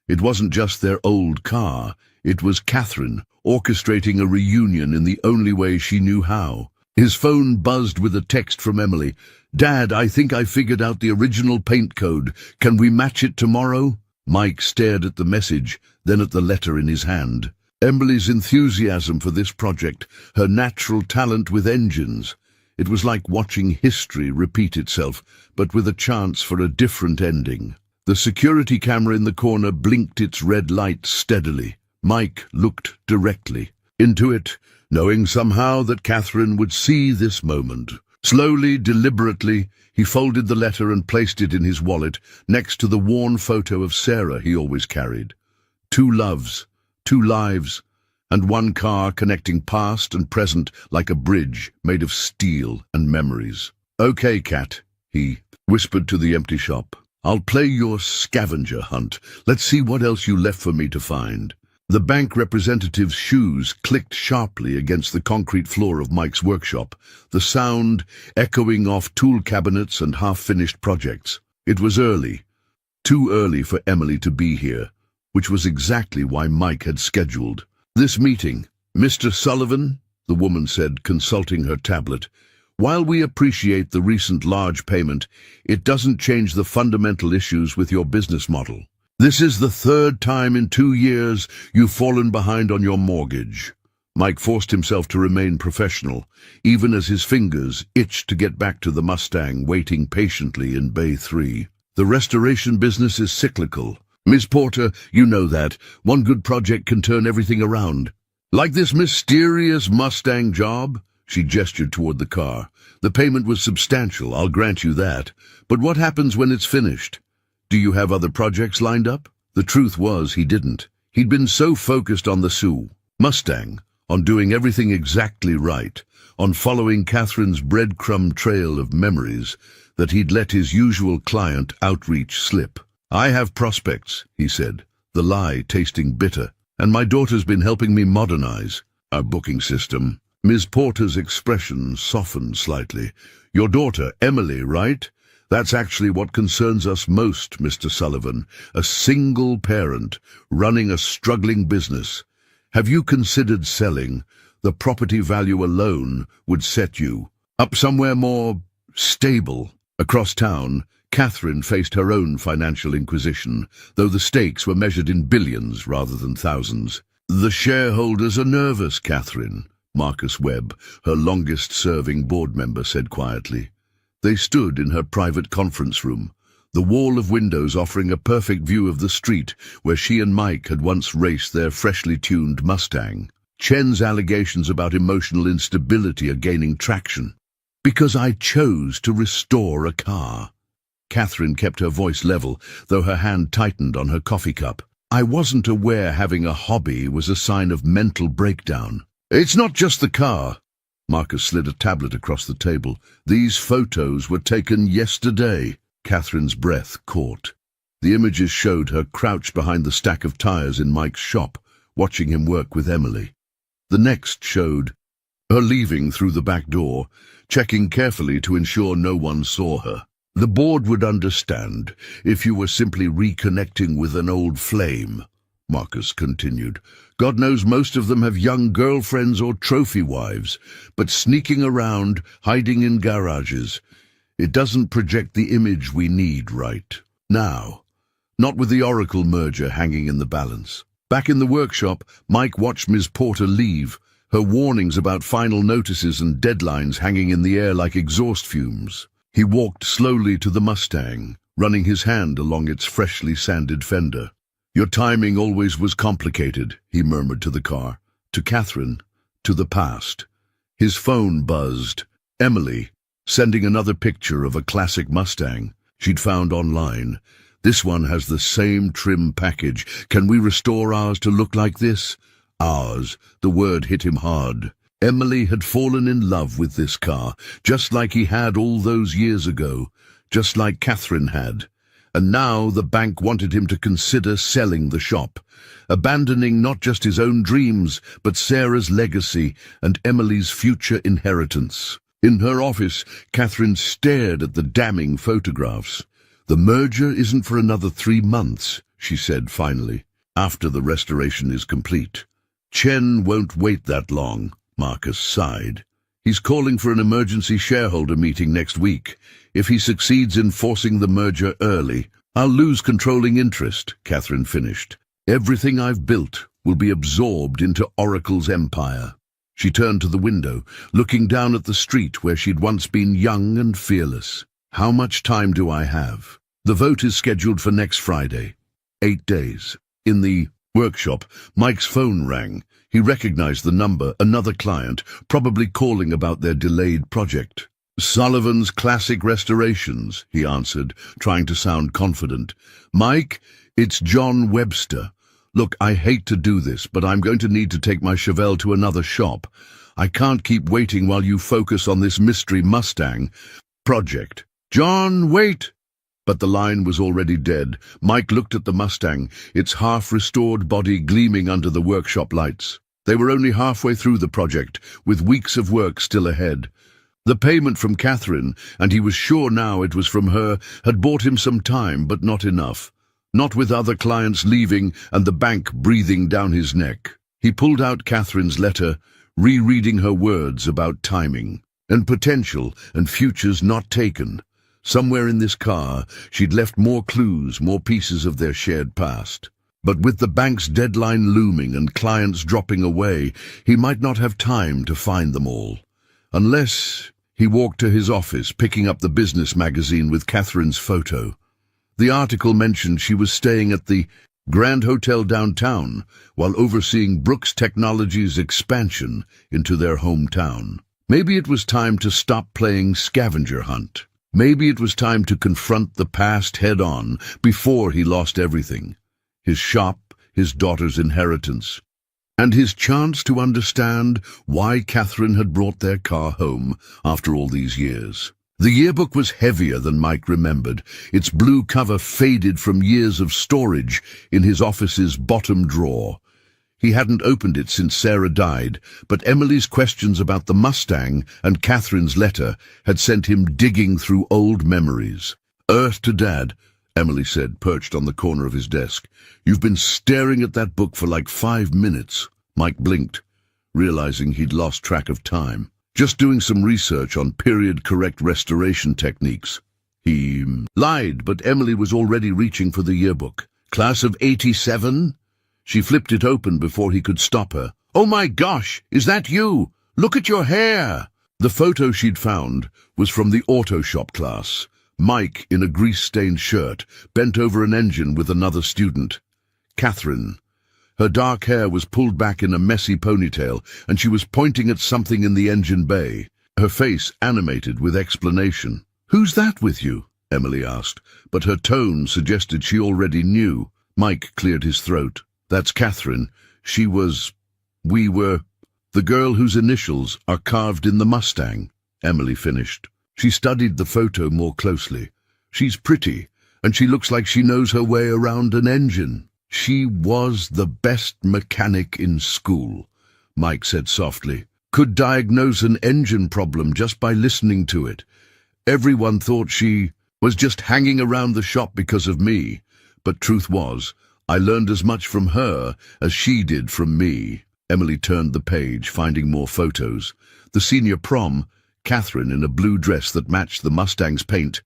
It wasn't just their old car. It was Catherine orchestrating a reunion in the only way she knew how. His phone buzzed with a text from Emily. "Dad, I think I figured out the original paint code. Can we match it tomorrow?" Mike stared at the message, then at the letter in his hand. Emily's enthusiasm for this project, her natural talent with engines. It was like watching history repeat itself, but with a chance for a different ending. The security camera in the corner blinked its red light steadily. Mike looked directly into it, knowing somehow that Catherine would see this moment. Slowly, deliberately, he folded the letter and placed it in his wallet, next to the worn photo of Sarah he always carried. Two loves, two lives, and one car connecting past and present like a bridge made of steel and memories. "Okay, Cat," he whispered to the empty shop. "I'll play your scavenger hunt. Let's see what else you left for me to find." The bank representative's shoes clicked sharply against the concrete floor of Mike's workshop, the sound echoing off tool cabinets and half-finished projects. It was early, too early for Emily to be here, which was exactly why Mike had scheduled this meeting. "Mr. Sullivan," the woman said, consulting her tablet, "while we appreciate the recent large payment, it doesn't change the fundamental issues with your business model. This is the third time in 2 years you've fallen behind on your mortgage." Mike forced himself to remain professional, even as his fingers itched to get back to the Mustang waiting patiently in Bay 3. "The restoration business is cyclical. Miss Porter, you know that. One good project can turn everything around. Like this mysterious Mustang job?" She gestured toward the car. "The payment was substantial, I'll grant you that. But what happens when it's finished? Do you have other projects lined up?" The truth was he didn't. He'd been so focused on the Mustang, on doing everything exactly right, on following Catherine's breadcrumb trail of memories, that he'd let his usual client outreach slip. "I have prospects," he said, the lie tasting bitter, "and my daughter's been helping me modernize our booking system." Ms. Porter's expression softened slightly. "Your daughter, Emily, right? That's actually what concerns us most, Mr. Sullivan. A single parent running a struggling business. Have you considered selling? The property value alone would set you up somewhere more stable." Across town, Catherine faced her own financial inquisition, though the stakes were measured in billions rather than thousands. "The shareholders are nervous, Catherine," Marcus Webb, her longest-serving board member, said quietly. They stood in her private conference room, the wall of windows offering a perfect view of the street where she and Mike had once raced their freshly tuned Mustang. "Chen's allegations about emotional instability are gaining traction. Because I chose to restore a car." Catherine kept her voice level, though her hand tightened on her coffee cup. "I wasn't aware having a hobby was a sign of mental breakdown." "It's not just the car." Marcus slid a tablet across the table. "These photos were taken yesterday." Catherine's breath caught. The images showed her crouched behind the stack of tires in Mike's shop, watching him work with Emily. The next showed her leaving through the back door, checking carefully to ensure no one saw her. "The board would understand if you were simply reconnecting with an old flame," Marcus continued. "God knows most of them have young girlfriends or trophy wives, but sneaking around, hiding in garages, it doesn't project the image we need right now. Not with the Oracle merger hanging in the balance." Back in the workshop, Mike watched Ms. Porter leave, her warnings about final notices and deadlines hanging in the air like exhaust fumes. He walked slowly to the Mustang, running his hand along its freshly sanded fender. "Your timing always was complicated," he murmured to the car, to Catherine, to the past. His phone buzzed. Emily, sending another picture of a classic Mustang she'd found online. "This one has the same trim package. Can we restore ours to look like this?" Ours. The word hit him hard. Emily had fallen in love with this car, just like he had all those years ago, just like Catherine had. And now the bank wanted him to consider selling the shop, abandoning not just his own dreams, but Sarah's legacy and Emily's future inheritance. In her office, Catherine stared at the damning photographs. "The merger isn't for another 3 months, she said finally, "after the restoration is complete." "Chen won't wait that long," Marcus sighed. "He's calling for an emergency shareholder meeting next week. If he succeeds in forcing the merger early, I'll lose controlling interest," Catherine finished. "Everything I've built will be absorbed into Oracle's empire." She turned to the window, looking down at the street where she'd once been young and fearless. "How much time do I have?" "The vote is scheduled for next Friday. 8 days. In the workshop, Mike's phone rang. He recognized the number, another client, probably calling about their delayed project. "Sullivan's Classic Restorations," he answered, trying to sound confident. "Mike, it's John Webster. Look, I hate to do this, but I'm going to need to take my Chevelle to another shop. I can't keep waiting while you focus on this mystery Mustang project." "John, wait!" But the line was already dead. Mike looked at the Mustang, its half-restored body gleaming under the workshop lights. They were only halfway through the project, with weeks of work still ahead. The payment from Catherine, and he was sure now it was from her, had bought him some time, but not enough. Not with other clients leaving and the bank breathing down his neck. He pulled out Catherine's letter, rereading her words about timing, and potential, and futures not taken. Somewhere in this car, she'd left more clues, more pieces of their shared past. But with the bank's deadline looming and clients dropping away, he might not have time to find them all. Unless he walked to his office, picking up the business magazine with Catherine's photo. The article mentioned she was staying at the Grand Hotel downtown while overseeing Brooks Technologies' expansion into their hometown. Maybe it was time to stop playing scavenger hunt. Maybe it was time to confront the past head-on before he lost everything. His shop, his daughter's inheritance, and his chance to understand why Catherine had brought their car home after all these years. The yearbook was heavier than Mike remembered. Its blue cover faded from years of storage in his office's bottom drawer. He hadn't opened it since Sarah died, but Emily's questions about the Mustang and Catherine's letter had sent him digging through old memories. "Earth to Dad," Emily said, perched on the corner of his desk. "You've been staring at that book for like 5 minutes." Mike blinked, realizing he'd lost track of time. "Just doing some research on period-correct restoration techniques." He lied, but Emily was already reaching for the yearbook. "Class of 87? She flipped it open before he could stop her. "Oh my gosh, is that you? Look at your hair!" The photo she'd found was from the auto shop class. Mike, in a grease-stained shirt, bent over an engine with another student. Catherine. Her dark hair was pulled back in a messy ponytail, and she was pointing at something in the engine bay, her face animated with explanation. "Who's that with you?" Emily asked, but her tone suggested she already knew. Mike cleared his throat. "That's Catherine. We were the girl whose initials are carved in the Mustang," Emily finished. She studied the photo more closely. "She's pretty, and she looks like she knows her way around an engine." "She was the best mechanic in school," Mike said softly. "Could diagnose an engine problem just by listening to it. Everyone thought she was just hanging around the shop because of me, but truth was, I learned as much from her as she did from me." Emily turned the page, finding more photos. The senior prom, Catherine in a blue dress that matched the Mustang's paint,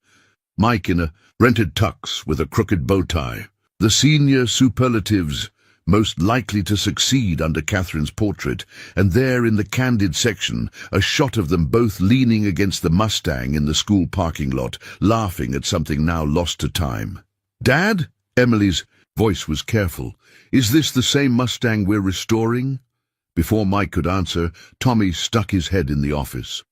Mike in a rented tux with a crooked bow tie. The senior superlatives, most likely to succeed under Catherine's portrait, and there in the candid section, a shot of them both leaning against the Mustang in the school parking lot, laughing at something now lost to time. "Dad?" Emily's voice was careful. "Is this the same Mustang we're restoring?" Before Mike could answer, Tommy stuck his head in the office.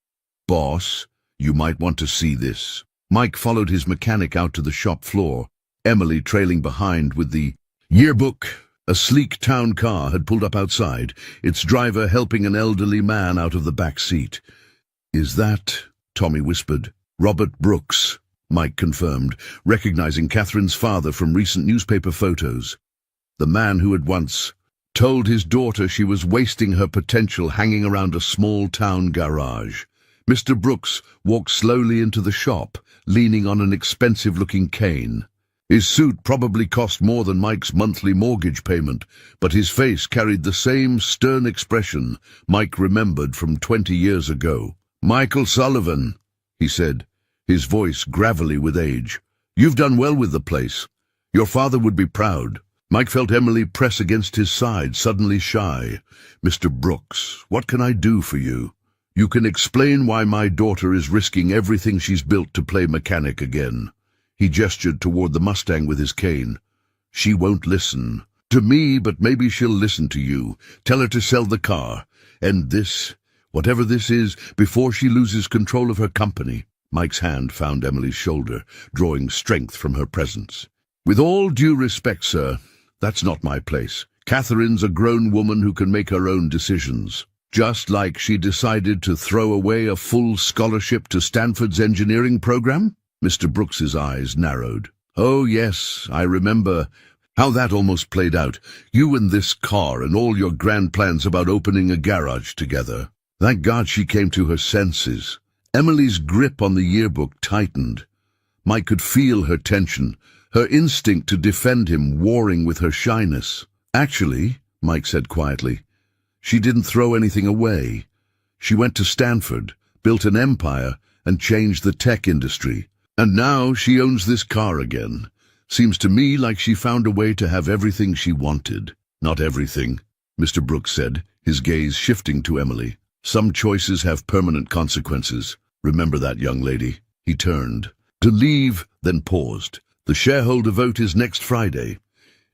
"Boss, you might want to see this." Mike followed his mechanic out to the shop floor, Emily trailing behind with the yearbook. A sleek town car had pulled up outside, its driver helping an elderly man out of the back seat. "Is that," Tommy whispered. "Robert Brooks," Mike confirmed, recognizing Catherine's father from recent newspaper photos. The man who had once told his daughter she was wasting her potential hanging around a small-town garage. Mr. Brooks walked slowly into the shop, leaning on an expensive-looking cane. His suit probably cost more than Mike's monthly mortgage payment, but his face carried the same stern expression Mike remembered from 20 years ago. "Michael Sullivan," he said, his voice gravelly with age. "You've done well with the place. Your father would be proud." Mike felt Emily press against his side, suddenly shy. "Mr. Brooks, what can I do for you? You can explain why my daughter is risking everything she's built to play mechanic again." He gestured toward the Mustang with his cane. "She won't listen to me, but maybe she'll listen to you. Tell her to sell the car. And this, whatever this is, before she loses control of her company." Mike's hand found Emily's shoulder, drawing strength from her presence. "With all due respect, sir, that's not my place. Catherine's a grown woman who can make her own decisions. Just like she decided to throw away a full scholarship to Stanford's engineering program?" Mr. Brooks's eyes narrowed. "Oh, yes, I remember how that almost played out. You and this car and all your grand plans about opening a garage together. Thank God she came to her senses." Emily's grip on the yearbook tightened. Mike could feel her tension, her instinct to defend him warring with her shyness. "Actually," Mike said quietly, "she didn't throw anything away. She went to Stanford, built an empire, and changed the tech industry. And now she owns this car again. Seems to me like she found a way to have everything she wanted." "Not everything," Mr. Brooks said, his gaze shifting to Emily. "Some choices have permanent consequences. Remember that, young lady." He turned to leave, then paused. "The shareholder vote is next Friday.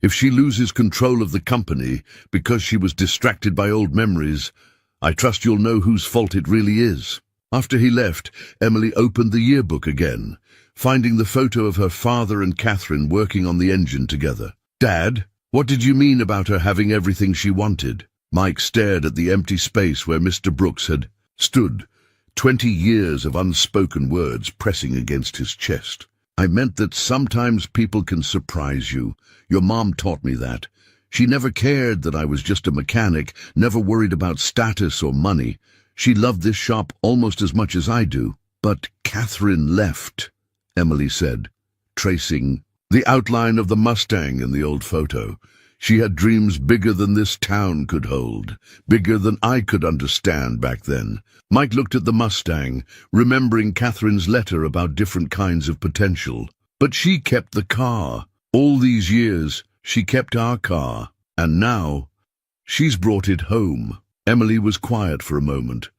If she loses control of the company because she was distracted by old memories, I trust you'll know whose fault it really is." After he left, Emily opened the yearbook again, finding the photo of her father and Catherine working on the engine together. "Dad, what did you mean about her having everything she wanted?" Mike stared at the empty space where Mr. Brooks had stood, 20 years of unspoken words pressing against his chest. "I meant that sometimes people can surprise you. Your mom taught me that. She never cared that I was just a mechanic, never worried about status or money. She loved this shop almost as much as I do." "But Catherine left," Emily said, tracing the outline of the Mustang in the old photo. "She had dreams bigger than this town could hold, bigger than I could understand back then." Mike looked at the Mustang, remembering Catherine's letter about different kinds of potential. "But she kept the car. All these years, she kept our car. And now, she's brought it home." Emily was quiet for a moment,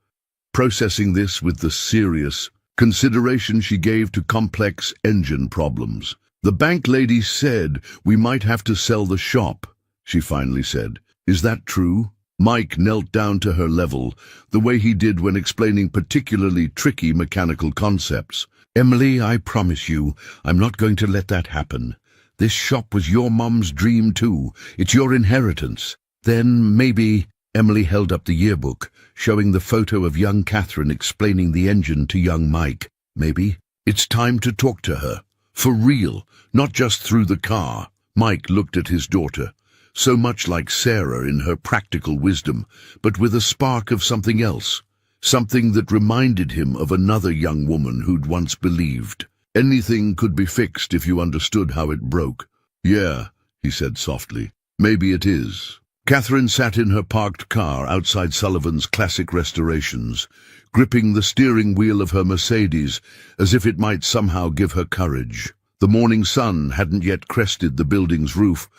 processing this with the serious consideration she gave to complex engine problems. "The bank lady said we might have to sell the shop," she finally said. "Is that true?" Mike knelt down to her level, the way he did when explaining particularly tricky mechanical concepts. "Emily, I promise you, I'm not going to let that happen. This shop was your mom's dream too. It's your inheritance. Then maybe—" Emily held up the yearbook, showing the photo of young Catherine explaining the engine to young Mike. "Maybe it's time to talk to her. For real, not just through the car." Mike looked at his daughter, so much like Sarah in her practical wisdom, but with a spark of something else, something that reminded him of another young woman who'd once believed anything could be fixed if you understood how it broke. "Yeah," he said softly, "maybe it is." Catherine sat in her parked car outside Sullivan's Classic Restorations, gripping the steering wheel of her Mercedes as if it might somehow give her courage. The morning sun hadn't yet crested the building's roof,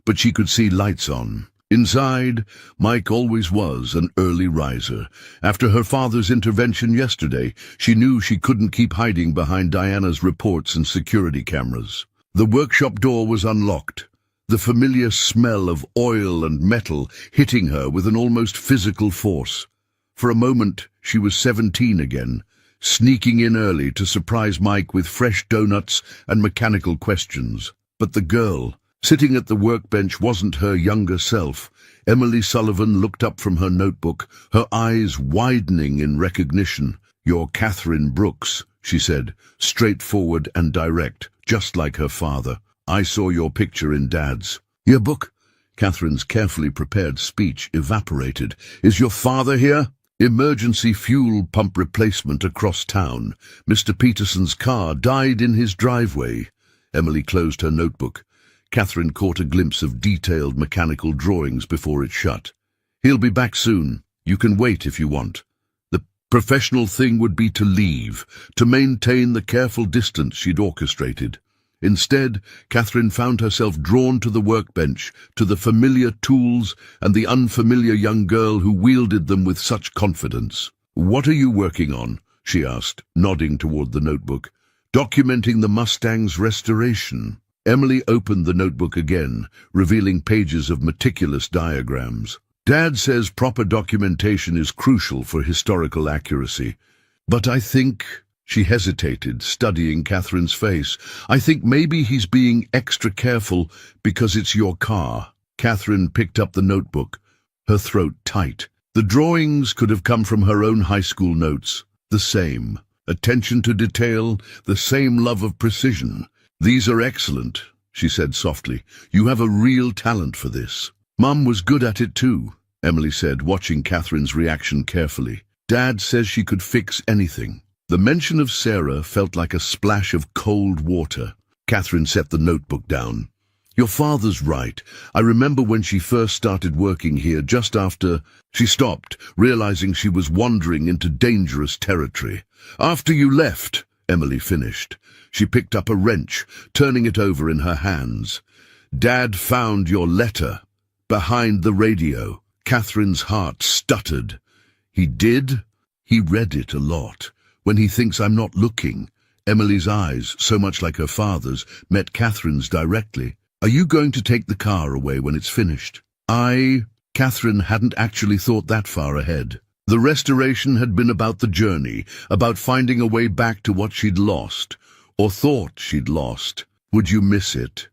but she could see lights on. Inside, Mike always was an early riser. After her father's intervention yesterday, she knew she couldn't keep hiding behind Diana's reports and security cameras. The workshop door was unlocked, the familiar smell of oil and metal hitting her with an almost physical force. For a moment, she was 17 again, sneaking in early to surprise Mike with fresh donuts and mechanical questions. But the girl sitting at the workbench wasn't her younger self. Emily Sullivan looked up from her notebook, her eyes widening in recognition. "You're Catherine Brooks," she said, straightforward and direct, just like her father. "I saw your picture in Dad's yearbook." Catherine's carefully prepared speech evaporated. "Is your father here?" "Emergency fuel pump replacement across town. Mr. Peterson's car died in his driveway." Emily closed her notebook. Catherine caught a glimpse of detailed mechanical drawings before it shut. "He'll be back soon. You can wait if you want." The professional thing would be to leave, to maintain the careful distance she'd orchestrated. Instead, Catherine found herself drawn to the workbench, to the familiar tools and the unfamiliar young girl who wielded them with such confidence. "What are you working on?" she asked, nodding toward the notebook. "Documenting the Mustang's restoration." Emily opened the notebook again, revealing pages of meticulous diagrams. "Dad says proper documentation is crucial for historical accuracy. But I think—" She hesitated, studying Catherine's face. "I think maybe he's being extra careful because it's your car." Catherine picked up the notebook, her throat tight. The drawings could have come from her own high school notes. The same attention to detail, the same love of precision. "These are excellent," she said softly. "You have a real talent for this." "Mum was good at it too," Emily said, watching Catherine's reaction carefully. "Dad says she could fix anything." The mention of Sarah felt like a splash of cold water. Catherine set the notebook down. "Your father's right. I remember when she first started working here, just after—" She stopped, realizing she was wandering into dangerous territory. "After you left," Emily finished. She picked up a wrench, turning it over in her hands. "Dad found your letter behind the radio." Catherine's heart stuttered. "He did?" "He read it a lot. When he thinks I'm not looking." Emily's eyes, so much like her father's, met Catherine's directly. "Are you going to take the car away when it's finished?" Catherine hadn't actually thought that far ahead. The restoration had been about the journey, about finding a way back to what she'd lost, or thought she'd lost. "Would you miss it?"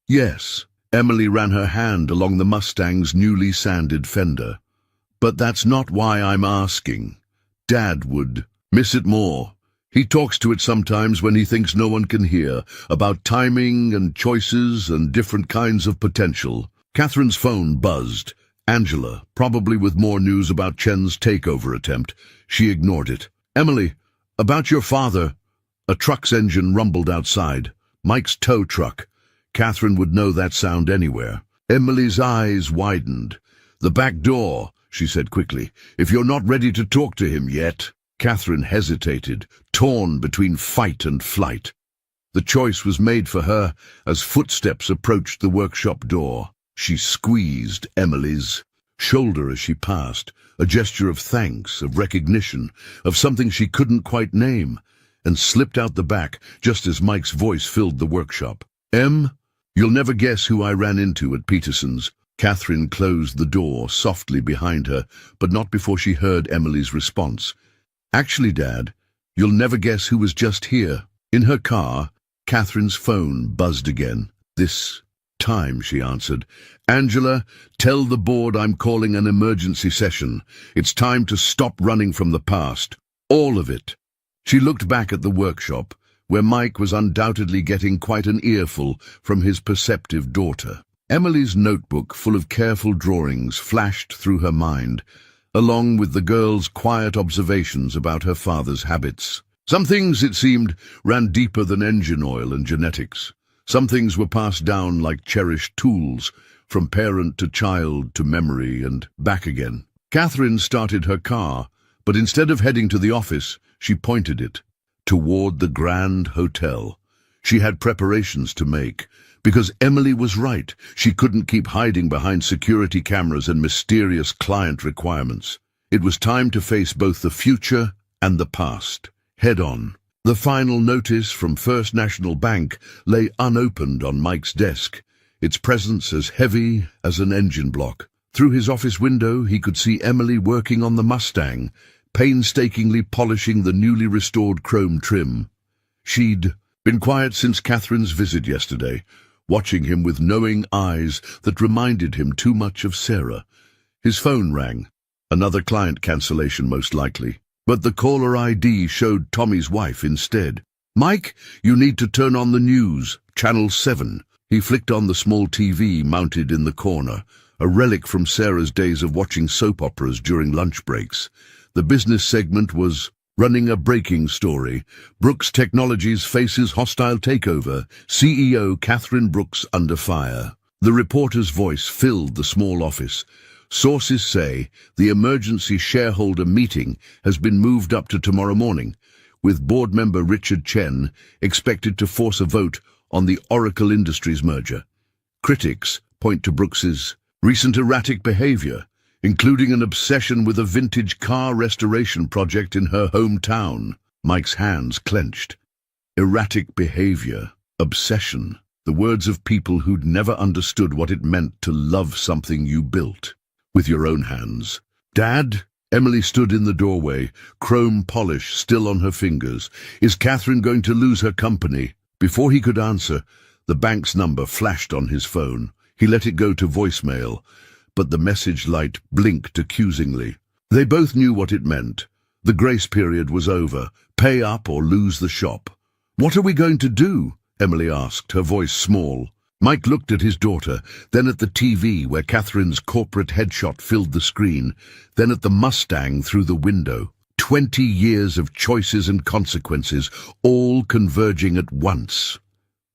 "Yes." Emily ran her hand along the Mustang's newly sanded fender. "But that's not why I'm asking. Dad would miss it more. He talks to it sometimes when he thinks no one can hear, about timing and choices and different kinds of potential." Catherine's phone buzzed. Angela, probably with more news about Chen's takeover attempt. She ignored it. "Emily, about your father." A truck's engine rumbled outside. Mike's tow truck. Catherine would know that sound anywhere. Emily's eyes widened. "The back door," she said quickly. "If you're not ready to talk to him yet." Catherine hesitated, torn between fight and flight. The choice was made for her as footsteps approached the workshop door. She squeezed Emily's shoulder as she passed, a gesture of thanks, of recognition, of something she couldn't quite name, and slipped out the back just as Mike's voice filled the workshop. You'll never guess who I ran into at Peterson's." Catherine closed the door softly behind her, but not before she heard Emily's response. "Actually, Dad, you'll never guess who was just here." In her car, Catherine's phone buzzed again. "This time," she answered. "Angela, tell the board I'm calling an emergency session. It's time to stop running from the past. All of it." She looked back at the workshop, where Mike was undoubtedly getting quite an earful from his perceptive daughter. Emily's notebook, full of careful drawings, flashed through her mind, along with the girl's quiet observations about her father's habits. Some things, it seemed, ran deeper than engine oil and genetics. Some things were passed down like cherished tools, from parent to child to memory and back again. Catherine started her car, but instead of heading to the office, she pointed it toward the Grand Hotel. She had preparations to make. Because Emily was right. She couldn't keep hiding behind security cameras and mysterious client requirements. It was time to face both the future and the past, head on. The final notice from First National Bank lay unopened on Mike's desk, its presence as heavy as an engine block. Through his office window, he could see Emily working on the Mustang, painstakingly polishing the newly restored chrome trim. She'd been quiet since Catherine's visit yesterday, watching him with knowing eyes that reminded him too much of Sarah. His phone rang. Another client cancellation, most likely. But the caller ID showed Tommy's wife instead. "Mike, you need to turn on the news, Channel 7. He flicked on the small TV mounted in the corner, a relic from Sarah's days of watching soap operas during lunch breaks. The business segment was running a breaking story. Brooks Technologies faces hostile takeover. CEO Catherine Brooks under fire. The reporter's voice filled the small office. Sources say the emergency shareholder meeting has been moved up to tomorrow morning, with board member Richard Chen expected to force a vote on the Oracle Industries merger. Critics point to Brooks's recent erratic behavior, including an obsession with a vintage car restoration project in her hometown. Mike's hands clenched. Erratic behavior, obsession, the words of people who'd never understood what it meant to love something you built with your own hands. "Dad?" Emily stood in the doorway, chrome polish still on her fingers. "Is Catherine going to lose her company?" Before he could answer, the bank's number flashed on his phone. He let it go to voicemail, but the message light blinked accusingly. They both knew what it meant. The grace period was over. Pay up or lose the shop. "What are we going to do?" Emily asked, her voice small. Mike looked at his daughter, then at the TV where Catherine's corporate headshot filled the screen, then at the Mustang through the window. 20 years of choices and consequences, all converging at once.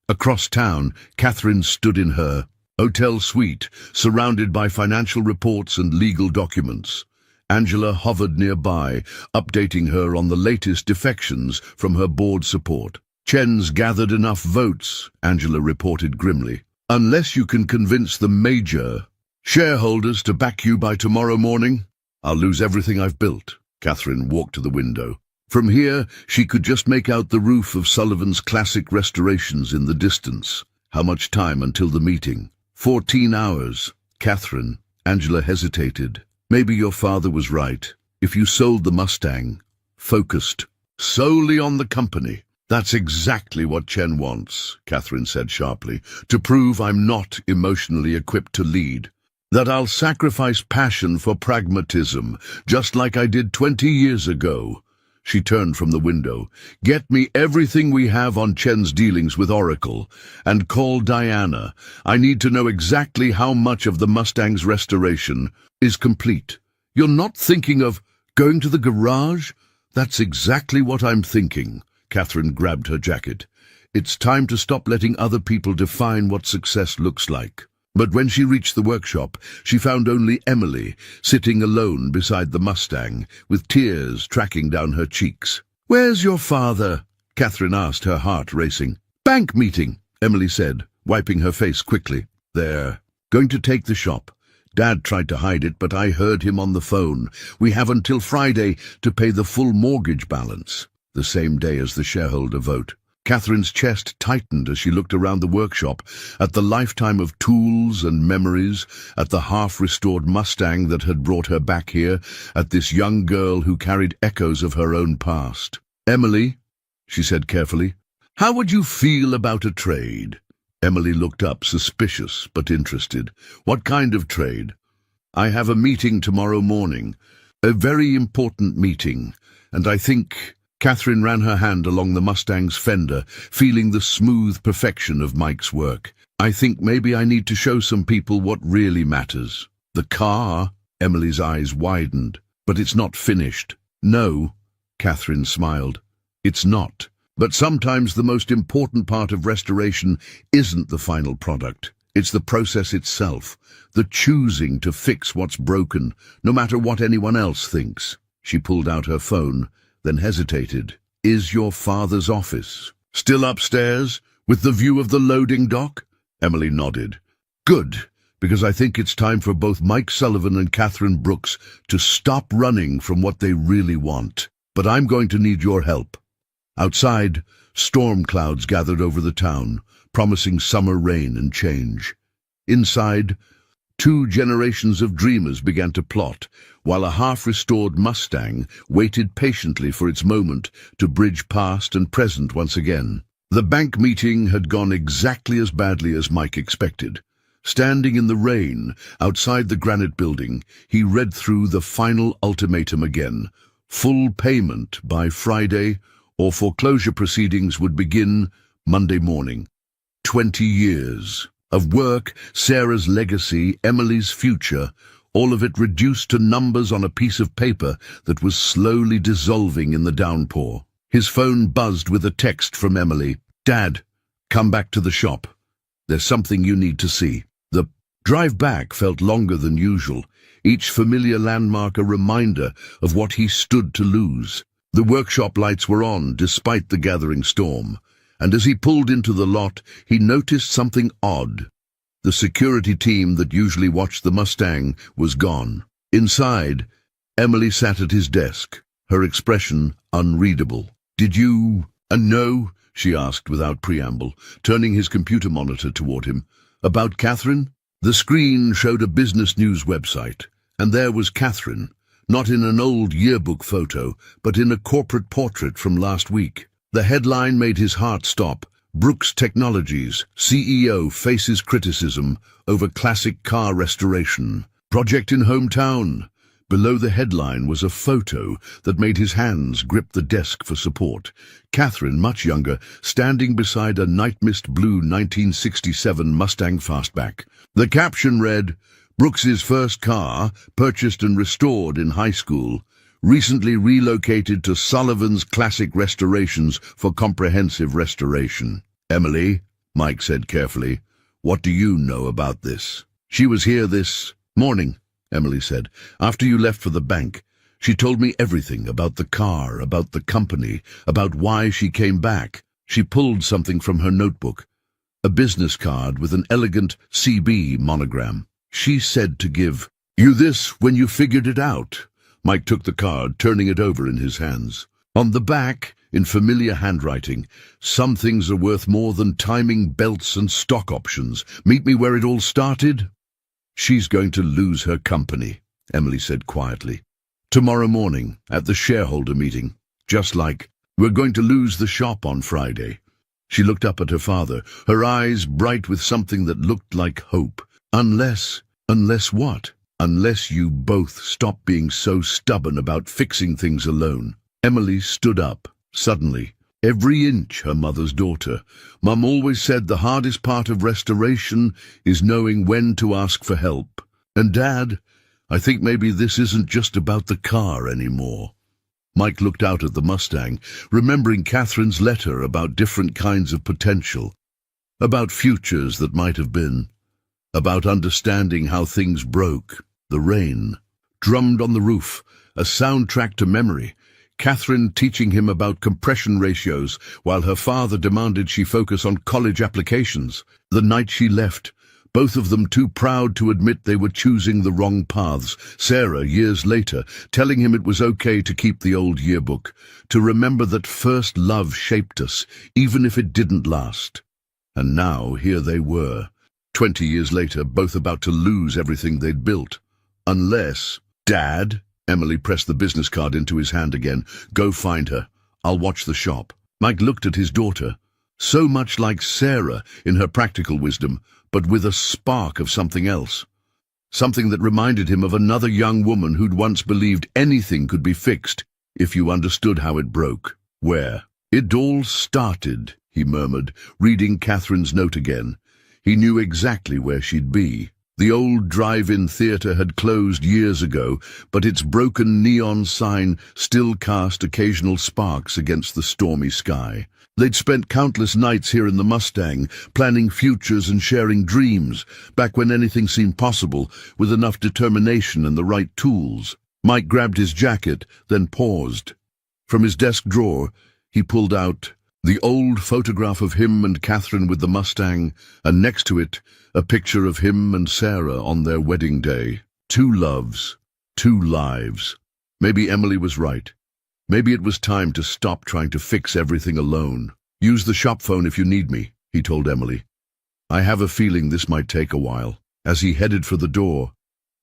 Across town, Catherine stood in her hotel suite, surrounded by financial reports and legal documents. Angela hovered nearby, updating her on the latest defections from her board support. "Chen's gathered enough votes," Angela reported grimly. "Unless you can convince the major shareholders to back you by tomorrow morning, I'll lose everything I've built." Catherine walked to the window. From here, she could just make out the roof of Sullivan's classic restorations in the distance. How much time until the meeting? 14 hours. "Catherine," Angela hesitated. "Maybe your father was right. If you sold the Mustang, focused solely on the company." "That's exactly what Chen wants," Catherine said sharply, "to prove I'm not emotionally equipped to lead. That I'll sacrifice passion for pragmatism, just like I did 20 years ago." She turned from the window. "Get me everything we have on Chen's dealings with Oracle, and call Diana. I need to know exactly how much of the Mustang's restoration is complete." "You're not thinking of going to the garage?" "That's exactly what I'm thinking." Catherine grabbed her jacket. "It's time to stop letting other people define what success looks like." But when she reached the workshop, she found only Emily, sitting alone beside the Mustang, with tears tracking down her cheeks. "Where's your father?" Catherine asked, her heart racing. "Bank meeting," Emily said, wiping her face quickly. "They're going to take the shop. Dad tried to hide it, but I heard him on the phone. We have until Friday to pay the full mortgage balance." The same day as the shareholder vote. Catherine's chest tightened as she looked around the workshop, at the lifetime of tools and memories, at the half-restored Mustang that had brought her back here, at this young girl who carried echoes of her own past. "Emily," she said carefully, "how would you feel about a trade?" Emily looked up, suspicious but interested. "What kind of trade?" "I have a meeting tomorrow morning, a very important meeting, and I think—" Catherine ran her hand along the Mustang's fender, feeling the smooth perfection of Mike's work. "I think maybe I need to show some people what really matters." "The car?" Emily's eyes widened. "But it's not finished." "No," Catherine smiled. "It's not. But sometimes the most important part of restoration isn't the final product. It's the process itself, the choosing to fix what's broken, no matter what anyone else thinks." She pulled out her phone, then hesitated. "Is your father's office still upstairs, with the view of the loading dock?" Emily nodded. Good, because I think it's time for both Mike Sullivan and Catherine Brooks to stop running from what they really want. But I'm going to need your help. Outside, storm clouds gathered over the town, promising summer rain and change. Inside, 2 generations of dreamers began to plot, while a half-restored Mustang waited patiently for its moment to bridge past and present once again. The bank meeting had gone exactly as badly as Mike expected. Standing in the rain outside the granite building, he read through the final ultimatum again. Full payment by Friday, or foreclosure proceedings would begin Monday morning. 20 years of work, Sarah's legacy, Emily's future, all of it reduced to numbers on a piece of paper that was slowly dissolving in the downpour. His phone buzzed with a text from Emily. "Dad, come back to the shop. There's something you need to see." The drive back felt longer than usual, each familiar landmark a reminder of what he stood to lose. The workshop lights were on despite the gathering storm, and as he pulled into the lot, he noticed something odd. The security team that usually watched the Mustang was gone. Inside, Emily sat at his desk, her expression unreadable. "Did you know?" she asked without preamble, turning his computer monitor toward him. "About Catherine?" The screen showed a business news website, and there was Catherine, not in an old yearbook photo, but in a corporate portrait from last week. The headline made his heart stop. Brooks Technologies, CEO faces criticism over classic car restoration. Project in hometown. Below the headline was a photo that made his hands grip the desk for support. Catherine, much younger, standing beside a night-mist blue 1967 Mustang Fastback. The caption read, "Brooks's first car, purchased and restored in high school, recently relocated to Sullivan's Classic Restorations for comprehensive restoration." "Emily," Mike said carefully, "what do you know about this?" "She was here this morning," Emily said, "after you left for the bank. She told me everything about the car, about the company, about why she came back." She pulled something from her notebook, a business card with an elegant CB monogram. "She said to give you this when you figured it out." Mike took the card, turning it over in his hands. On the back, in familiar handwriting, "Some things are worth more than timing belts and stock options. Meet me where it all started." "She's going to lose her company," Emily said quietly. "Tomorrow morning, at the shareholder meeting. Just like, we're going to lose the shop on Friday." She looked up at her father, her eyes bright with something that looked like hope. Unless what? "Unless you both stop being so stubborn about fixing things alone." Emily stood up, suddenly, every inch her mother's daughter. "Mum always said the hardest part of restoration is knowing when to ask for help. And Dad, I think maybe this isn't just about the car anymore." Mike looked out at the Mustang, remembering Catherine's letter about different kinds of potential, about futures that might have been, about understanding how things broke. The rain drummed on the roof, a soundtrack to memory. Catherine teaching him about compression ratios, while her father demanded she focus on college applications. The night she left, both of them too proud to admit they were choosing the wrong paths. Sarah, years later, telling him it was okay to keep the old yearbook, to remember that first love shaped us, even if it didn't last. And now here they were, 20 years later, both about to lose everything they'd built. Unless... "Dad," Emily pressed the business card into his hand again, "go find her. I'll watch the shop." Mike looked at his daughter, so much like Sarah in her practical wisdom, but with a spark of something else. Something that reminded him of another young woman who'd once believed anything could be fixed if you understood how it broke. "Where it all started," he murmured, reading Catherine's note again. He knew exactly where she'd be. The old drive-in theater had closed years ago, but its broken neon sign still cast occasional sparks against the stormy sky. They'd spent countless nights here in the Mustang, planning futures and sharing dreams, back when anything seemed possible, with enough determination and the right tools. Mike grabbed his jacket, then paused. From his desk drawer, he pulled out The old photograph of him and Catherine with the Mustang, and next to it, a picture of him and Sarah on their wedding day. Two loves, two lives. Maybe Emily was right. Maybe it was time to stop trying to fix everything alone. Use the shop phone if you need me, he told Emily. I have a feeling this might take a while. As he headed for the door,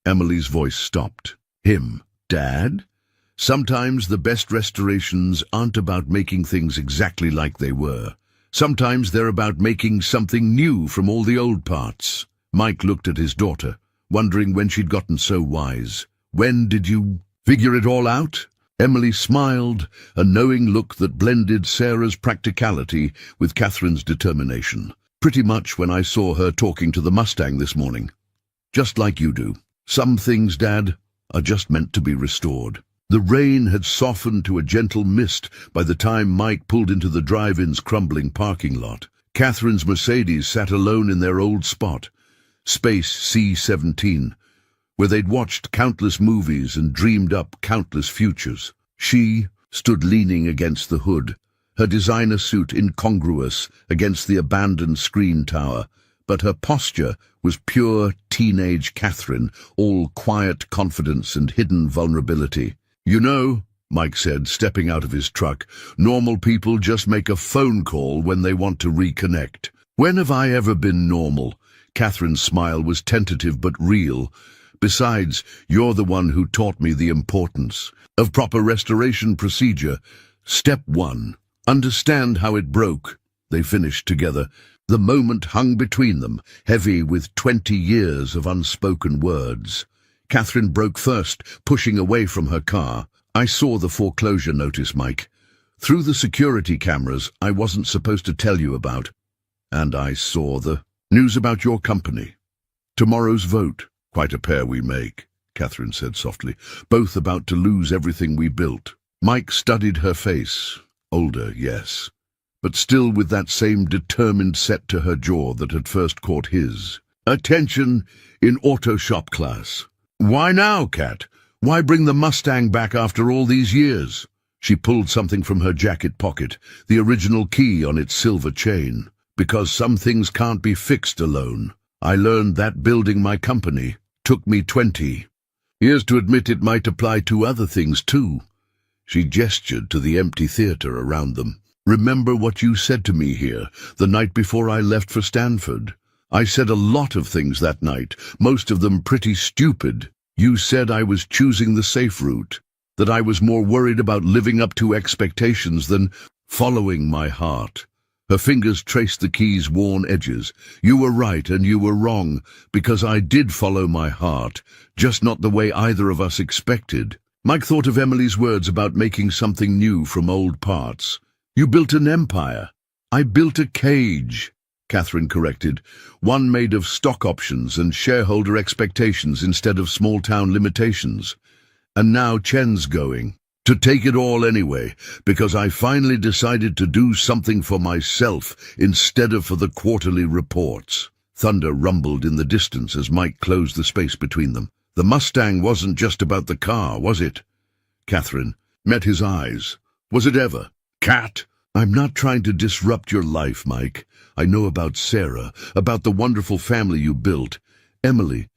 Emily's voice stopped. Him, Dad? Sometimes the best restorations aren't about making things exactly like they were. Sometimes they're about making something new from all the old parts. Mike looked at his daughter, wondering when she'd gotten so wise. When did you figure it all out? Emily smiled, a knowing look that blended Sarah's practicality with Catherine's determination. Pretty much when I saw her talking to the Mustang this morning. Just like you do. Some things, Dad, are just meant to be restored. The rain had softened to a gentle mist by the time Mike pulled into the drive-in's crumbling parking lot. Catherine's Mercedes sat alone in their old spot, Space C-17, where they'd watched countless movies and dreamed up countless futures. She stood leaning against the hood, her designer suit incongruous against the abandoned screen tower, but her posture was pure teenage Catherine, all quiet confidence and hidden vulnerability. You know, Mike said, stepping out of his truck, normal people just make a phone call when they want to reconnect. When have I ever been normal? Catherine's smile was tentative but real. Besides, you're the one who taught me the importance of proper restoration procedure. Step 1. Understand how it broke. They finished together. The moment hung between them, heavy with 20 years of unspoken words. Catherine broke first, pushing away from her car. I saw the foreclosure notice, Mike. Through the security cameras I wasn't supposed to tell you about. And I saw the news about your company. Tomorrow's vote. Quite a pair we make, Catherine said softly. Both about to lose everything we built. Mike studied her face. Older, yes, but still with that same determined set to her jaw that had first caught his. Attention in auto shop class. Why now, Cat? Why bring the Mustang back after all these years? She pulled something from her jacket pocket, the original key on its silver chain. Because some things can't be fixed alone. I learned that building my company. Took me 20 years to admit it might apply to other things too. She gestured to the empty theater around them. Remember what you said to me here, the night before I left for Stanford. I said a lot of things that night, most of them pretty stupid. You said I was choosing the safe route, that I was more worried about living up to expectations than following my heart. Her fingers traced the key's worn edges. You were right and you were wrong, because I did follow my heart, just not the way either of us expected. Mike thought of Emily's words about making something new from old parts. You built an empire. I built a cage, Catherine corrected, one made of stock options and shareholder expectations instead of small-town limitations. And now Chen's going. To take it all anyway, because I finally decided to do something for myself instead of for the quarterly reports. Thunder rumbled in the distance as Mike closed the space between them. The Mustang wasn't just about the car, was it? Catherine met his eyes. Was it ever? Cat, I'm not trying to disrupt your life, Mike. I know about Sarah, about the wonderful family you built. Emily,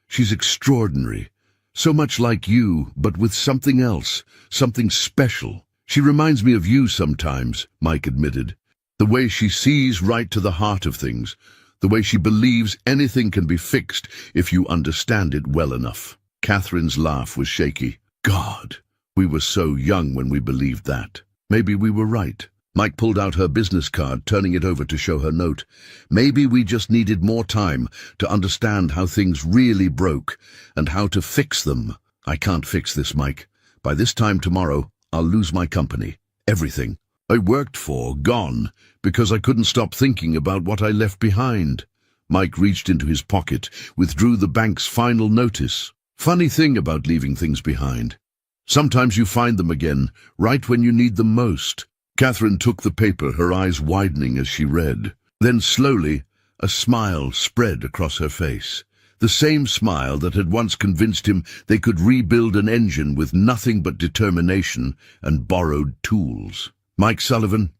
she's extraordinary. So much like you, but with something else, something special. She reminds me of you sometimes, Mike admitted. The way she sees right to the heart of things, the way she believes anything can be fixed if you understand it well enough. Catherine's laugh was shaky. God, we were so young when we believed that. Maybe we were right. Mike pulled out her business card, turning it over to show her note. Maybe we just needed more time to understand how things really broke and how to fix them. I can't fix this, Mike. By this time tomorrow, I'll lose my company. Everything I worked for, gone, because I couldn't stop thinking about what I left behind. Mike reached into his pocket, withdrew the bank's final notice. Funny thing about leaving things behind. Sometimes you find them again, right when you need them most. Catherine took the paper, her eyes widening as she read. Then slowly, a smile spread across her face. The same smile that had once convinced him they could rebuild an engine with nothing but determination and borrowed tools. Mike Sullivan,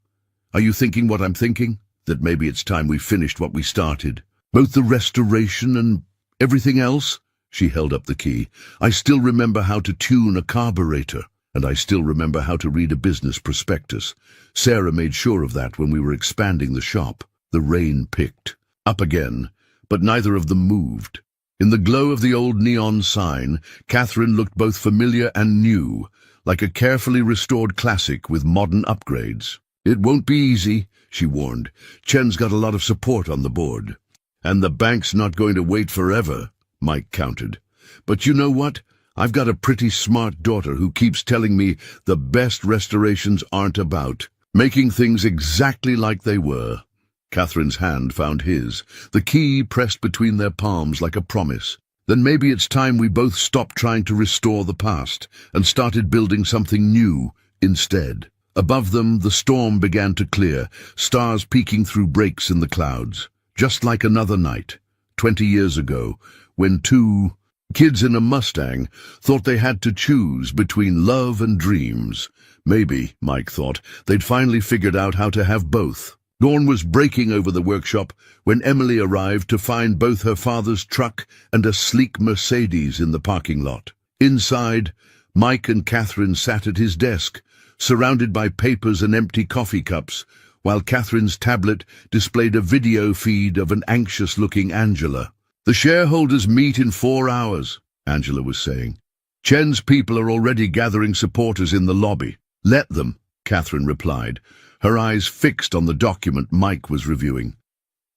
Are you thinking what I'm thinking? That maybe it's time we finished what we started. Both the restoration and everything else? She held up the key. I still remember how to tune a carburetor, and I still remember how to read a business prospectus. Sarah made sure of that when we were expanding the shop. The rain picked up again, but neither of them moved. In the glow of the old neon sign, Catherine looked both familiar and new, like a carefully restored classic with modern upgrades. It won't be easy, she warned. Chen's got a lot of support on the board. And the bank's not going to wait forever, Mike countered. But you know what? I've got a pretty smart daughter who keeps telling me the best restorations aren't about making things exactly like they were. Catherine's hand found his, the key pressed between their palms like a promise. Then maybe it's time we both stopped trying to restore the past and started building something new instead. Above them, the storm began to clear, stars peeking through breaks in the clouds. Just like another night, 20 years ago, when two kids in a Mustang thought they had to choose between love and dreams. Maybe, Mike thought, they'd finally figured out how to have both. Dawn was breaking over the workshop when Emily arrived to find both her father's truck and a sleek Mercedes in the parking lot. Inside, Mike and Catherine sat at his desk, surrounded by papers and empty coffee cups, while Catherine's tablet displayed a video feed of an anxious-looking Angela. The shareholders meet in 4 hours, Angela was saying. Chen's people are already gathering supporters in the lobby. Let them, Catherine replied, her eyes fixed on the document Mike was reviewing.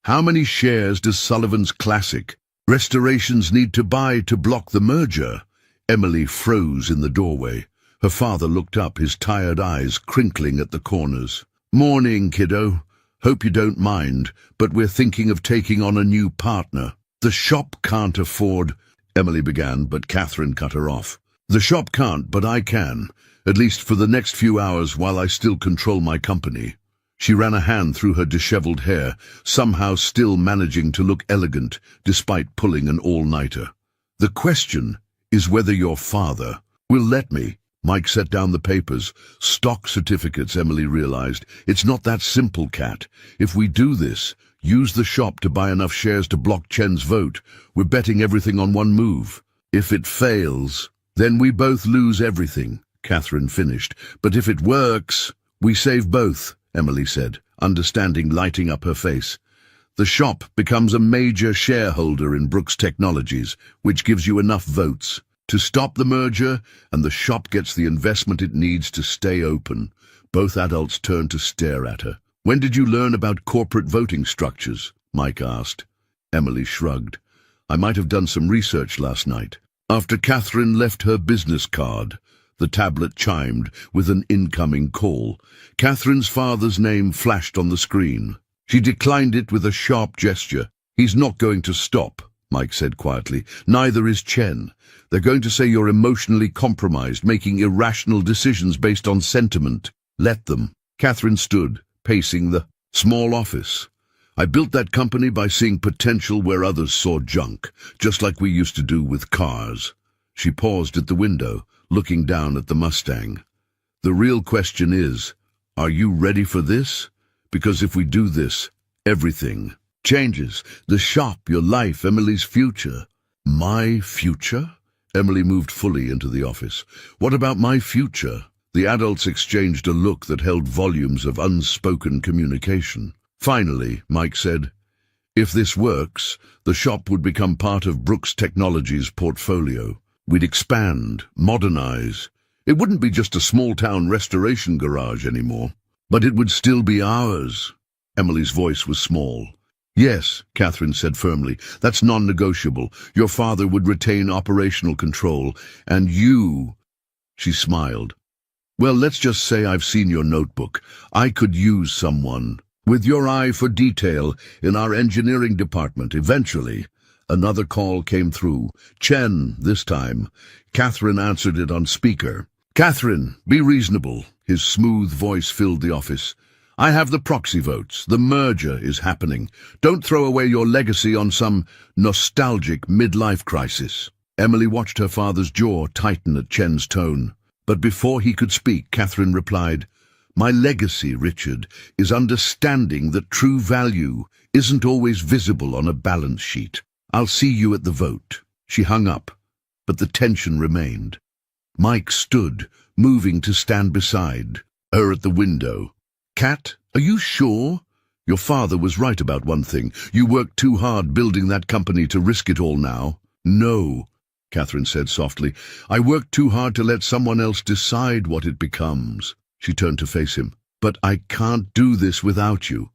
How many shares does Sullivan's Classic Restorations need to buy to block the merger? Emily froze in the doorway. Her father looked up, his tired eyes crinkling at the corners. Morning, kiddo. Hope you don't mind, but we're thinking of taking on a new partner. The shop can't afford, Emily began, but Catherine cut her off. The shop can't, but I can, at least for the next few hours while I still control my company. She ran a hand through her disheveled hair, somehow still managing to look elegant despite pulling an all-nighter. The question is whether your father will let me. Mike set down the papers. Stock certificates, Emily realized. It's not that simple, Cat. If we do this, use the shop to buy enough shares to block Chen's vote, we're betting everything on one move. If it fails, then we both lose everything, Catherine finished. But if it works, we save both, Emily said, understanding lighting up her face. The shop becomes a major shareholder in Brooks Technologies, which gives you enough votes to stop the merger, and the shop gets the investment it needs to stay open. Both adults turned to stare at her. When did you learn about corporate voting structures? Mike asked. Emily shrugged. I might have done some research last night. After Catherine left her business card, the tablet chimed with an incoming call. Catherine's father's name flashed on the screen. She declined it with a sharp gesture. He's not going to stop, Mike said quietly. Neither is Chen. They're going to say you're emotionally compromised, making irrational decisions based on sentiment. Let them. Catherine stood, pacing the small office. I built that company by seeing potential where others saw junk, just like we used to do with cars. She paused at the window, looking down at the Mustang. The real question is, are you ready for this? Because if we do this, everything changes. The shop, your life, Emily's future. My future? Emily moved fully into the office. What about my future? The adults exchanged a look that held volumes of unspoken communication. Finally, Mike said, if this works, the shop would become part of Brooks Technologies' portfolio. We'd expand, modernize. It wouldn't be just a small-town restoration garage anymore, but it would still be ours. Emily's voice was small. Yes, Catherine said firmly, that's non-negotiable. Your father would retain operational control, and you... She smiled. Well, let's just say I've seen your notebook. I could use someone with your eye for detail in our engineering department eventually. Another call came through. Chen, this time. Catherine answered it on speaker. Catherine, be reasonable. His smooth voice filled the office. I have the proxy votes. The merger is happening. Don't throw away your legacy on some nostalgic midlife crisis. Emily watched her father's jaw tighten at Chen's tone. But before he could speak, Catherine replied, My legacy, Richard, is understanding that true value isn't always visible on a balance sheet. I'll see you at the vote." She hung up, but the tension remained. Mike stood, moving to stand beside her at the window. "Kat, are you sure? Your father was right about one thing. You worked too hard building that company to risk it all now." "No," Catherine said softly. "I worked too hard to let someone else decide what it becomes." She turned to face him. "But I can't do this without you.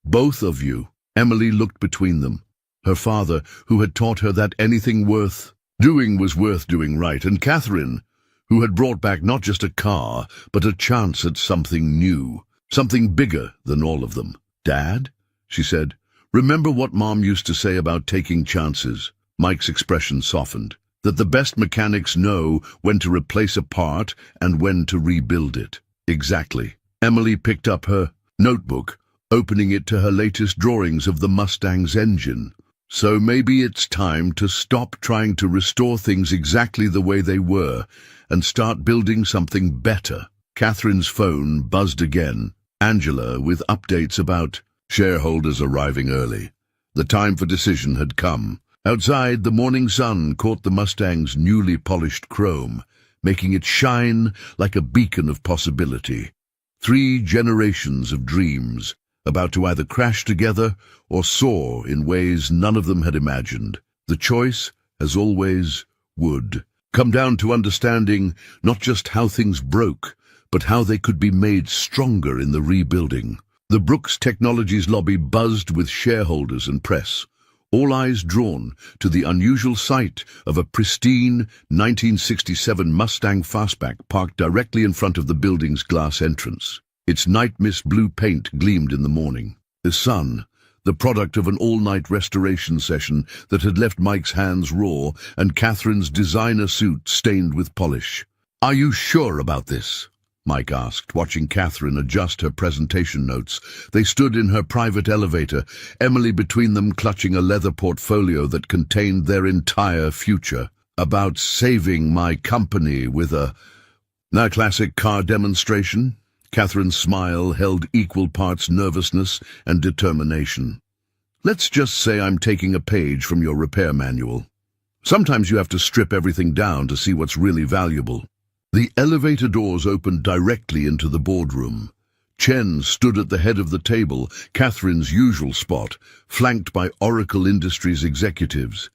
Both of you." Emily looked between them. Her father, who had taught her that anything worth doing was worth doing right, and Catherine, who had brought back not just a car, but a chance at something new, something bigger than all of them. "Dad," she said, "remember what Mom used to say about taking chances?" Mike's expression softened. "That the best mechanics know when to replace a part and when to rebuild it." "Exactly." Emily picked up her notebook, opening it to her latest drawings of the Mustang's engine. "So maybe it's time to stop trying to restore things exactly the way they were and start building something better." Catherine's phone buzzed again. Angela with updates about shareholders arriving early. The time for decision had come. Outside, the morning sun caught the Mustang's newly polished chrome, making it shine like a beacon of possibility. 3 generations of dreams, about to either crash together or soar in ways none of them had imagined. The choice, as always, would come down to understanding not just how things broke, but how they could be made stronger in the rebuilding. The Brooks Technologies lobby buzzed with shareholders and press, all eyes drawn to the unusual sight of a pristine 1967 Mustang fastback parked directly in front of the building's glass entrance. Its night-mist blue paint gleamed in the morning. The sun, the product of an all-night restoration session that had left Mike's hands raw and Catherine's designer suit stained with polish. "Are you sure about this?" Mike asked, watching Catherine adjust her presentation notes. They stood in her private elevator, Emily between them clutching a leather portfolio that contained their entire future. "About saving my company with a classic car demonstration?" Catherine's smile held equal parts nervousness and determination. "Let's just say I'm taking a page from your repair manual. Sometimes you have to strip everything down to see what's really valuable." The elevator doors opened directly into the boardroom. Chen stood at the head of the table, Catherine's usual spot, flanked by Oracle Industries executives.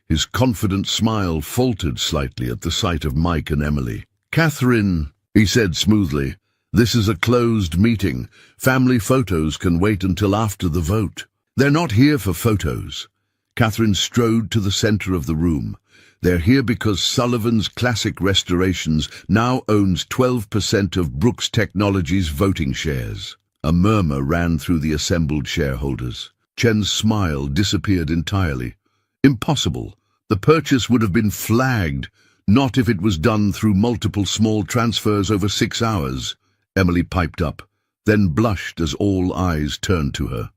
His confident smile faltered slightly at the sight of Mike and Emily. "Catherine," he said smoothly, "this is a closed meeting. Family photos can wait until after the vote." "They're not here for photos." Catherine strode to the center of the room. "They're here because Sullivan's Classic Restorations now owns 12% of Brooks Technologies' voting shares." A murmur ran through the assembled shareholders. Chen's smile disappeared entirely. "Impossible. The purchase would have been flagged, not if it was done through multiple small transfers over 6 hours." Emily piped up, then blushed as all eyes turned to her.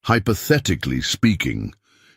Hypothetically speaking."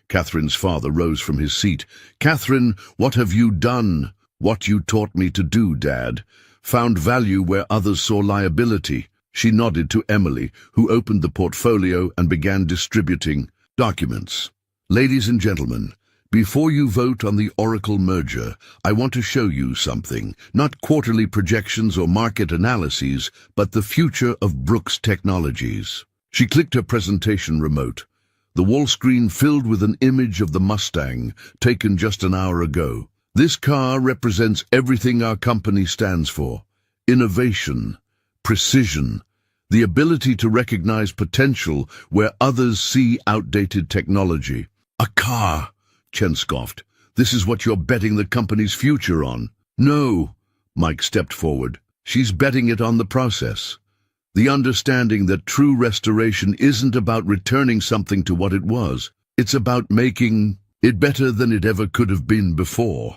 Catherine's father rose from his seat. "Catherine, what have you done?" "What you taught me to do, Dad. Found value where others saw liability." She nodded to Emily, who opened the portfolio and began distributing documents. "Ladies and gentlemen, before you vote on the Oracle merger, I want to show you something. Not quarterly projections or market analyses, but the future of Brooks Technologies." She clicked her presentation remote. The wall screen filled with an image of the Mustang, taken just an hour ago. "This car represents everything our company stands for. Innovation, precision, the ability to recognize potential where others see outdated technology." "A car," Chen scoffed. "This is what you're betting the company's future on." "No," Mike stepped forward. "She's betting it on the process. The understanding that true restoration isn't about returning something to what it was. It's about making it better than it ever could have been before."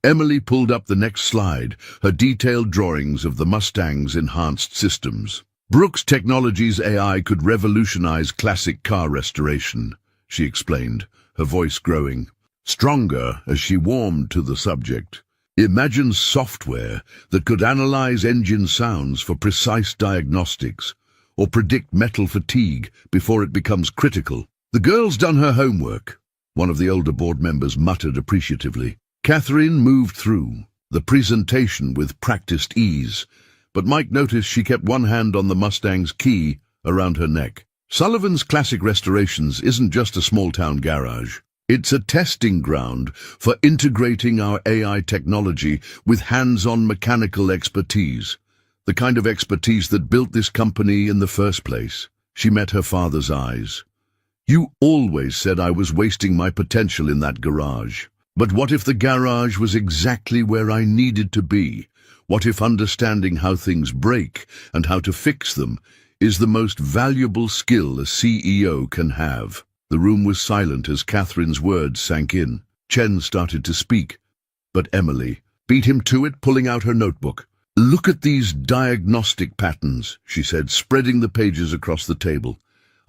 Emily pulled up the next slide, her detailed drawings of the Mustang's enhanced systems. "Brooks Technologies AI could revolutionize classic car restoration," she explained, her voice growing stronger as she warmed to the subject. Imagine software that could analyze engine sounds for precise diagnostics, or predict metal fatigue before it becomes critical. "The girl's done her homework," one of the older board members muttered appreciatively. Catherine moved through the presentation with practiced ease, but Mike noticed she kept one hand on the Mustang's key around her neck. Sullivan's Classic Restorations isn't just a small-town garage. It's a testing ground for integrating our AI technology with hands-on mechanical expertise, the kind of expertise that built this company in the first place. She met her father's eyes. "You always said I was wasting my potential in that garage. But what if the garage was exactly where I needed to be? What if understanding how things break and how to fix them is the most valuable skill a CEO can have?" The room was silent as Catherine's words sank in. Chen started to speak, but Emily beat him to it, pulling out her notebook. "Look at these diagnostic patterns," she said, spreading the pages across the table.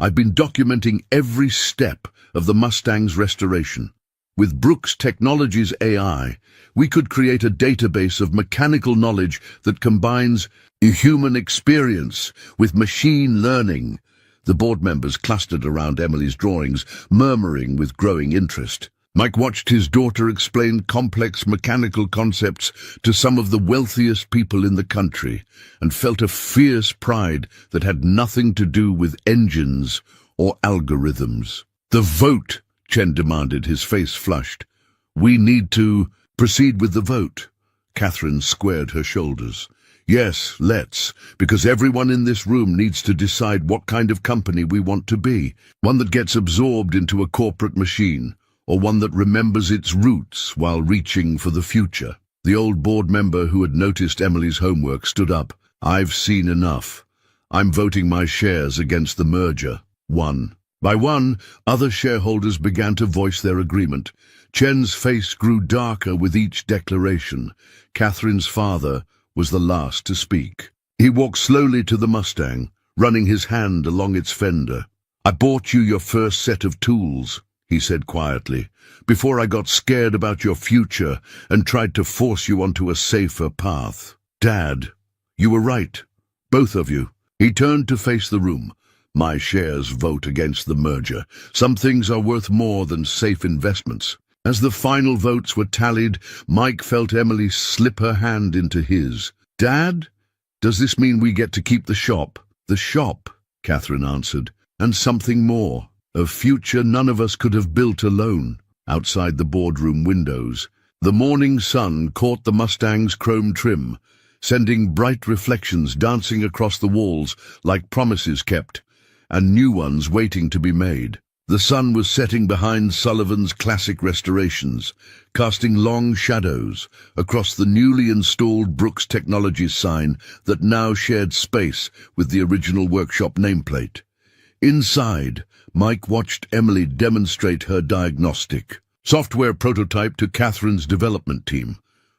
"I've been documenting every step of the Mustang's restoration. With Brooks Technologies AI, we could create a database of mechanical knowledge that combines human experience with machine learning." The board members clustered around Emily's drawings, murmuring with growing interest. Mike watched his daughter explain complex mechanical concepts to some of the wealthiest people in the country and felt a fierce pride that had nothing to do with engines or algorithms. "The vote," Chen demanded, his face flushed. "We need to proceed with the vote." Catherine squared her shoulders. "Yes, let's, because everyone in this room needs to decide what kind of company we want to be. One that gets absorbed into a corporate machine, or one that remembers its roots while reaching for the future." The old board member who had noticed Emily's homework stood up. "I've seen enough. I'm voting my shares against the merger." One by one, other shareholders began to voice their agreement. Chen's face grew darker with each declaration. Catherine's father was the last to speak. He walked slowly to the Mustang, running his hand along its fender. "I bought you your first set of tools," he said quietly, "before I got scared about your future and tried to force you onto a safer path. Dad, you were right, both of you." He turned to face the room. "My shares vote against the merger. Some things are worth more than safe investments." As the final votes were tallied, Mike felt Emily slip her hand into his. "Dad, does this mean we get to keep the shop?" "The shop," Catherine answered, "and something more. A future none of us could have built alone." Outside the boardroom windows, the morning sun caught the Mustang's chrome trim, sending bright reflections dancing across the walls like promises kept, and new ones waiting to be made. The sun was setting behind Sullivan's Classic Restorations, casting long shadows across the newly installed Brooks Technologies sign that now shared space with the original workshop nameplate. Inside, Mike watched Emily demonstrate her diagnostic software prototype to Catherine's development team,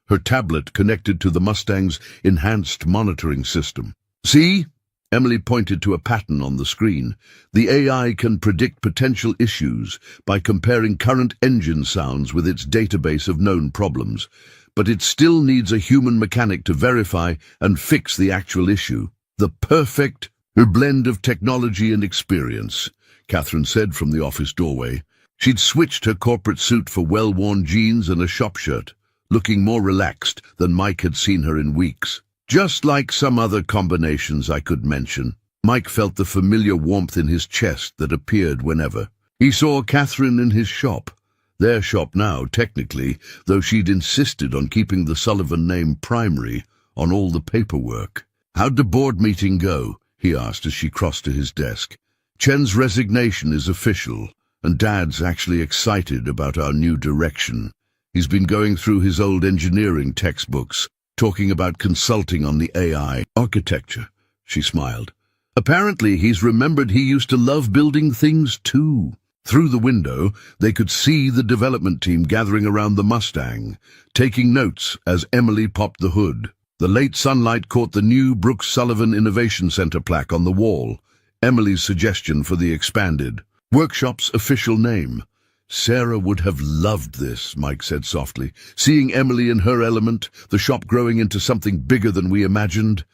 her tablet connected to the Mustang's enhanced monitoring system. "See?" Emily pointed to a pattern on the screen. "The AI can predict potential issues by comparing current engine sounds with its database of known problems, but it still needs a human mechanic to verify and fix the actual issue." "The perfect blend of technology and experience," Catherine said from the office doorway. She'd switched her corporate suit for well-worn jeans and a shop shirt, looking more relaxed than Mike had seen her in weeks. "Just like some other combinations I could mention." Mike felt the familiar warmth in his chest that appeared whenever he saw Catherine in his shop. Their shop now, technically, though she'd insisted on keeping the Sullivan name primary on all the paperwork. "How'd the board meeting go?" he asked as she crossed to his desk. "Chen's resignation is official, and Dad's actually excited about our new direction. He's been going through his old engineering textbooks, talking about consulting on the AI architecture." She smiled. "Apparently he's remembered he used to love building things too." Through the window, they could see the development team gathering around the Mustang, taking notes as Emily popped the hood. The late sunlight caught the new Brooks Sullivan Innovation Center plaque on the wall, Emily's suggestion for the expanded workshop's official name. Sarah would have loved this, Mike said softly. Seeing Emily in her element, the shop growing into something bigger than we imagined.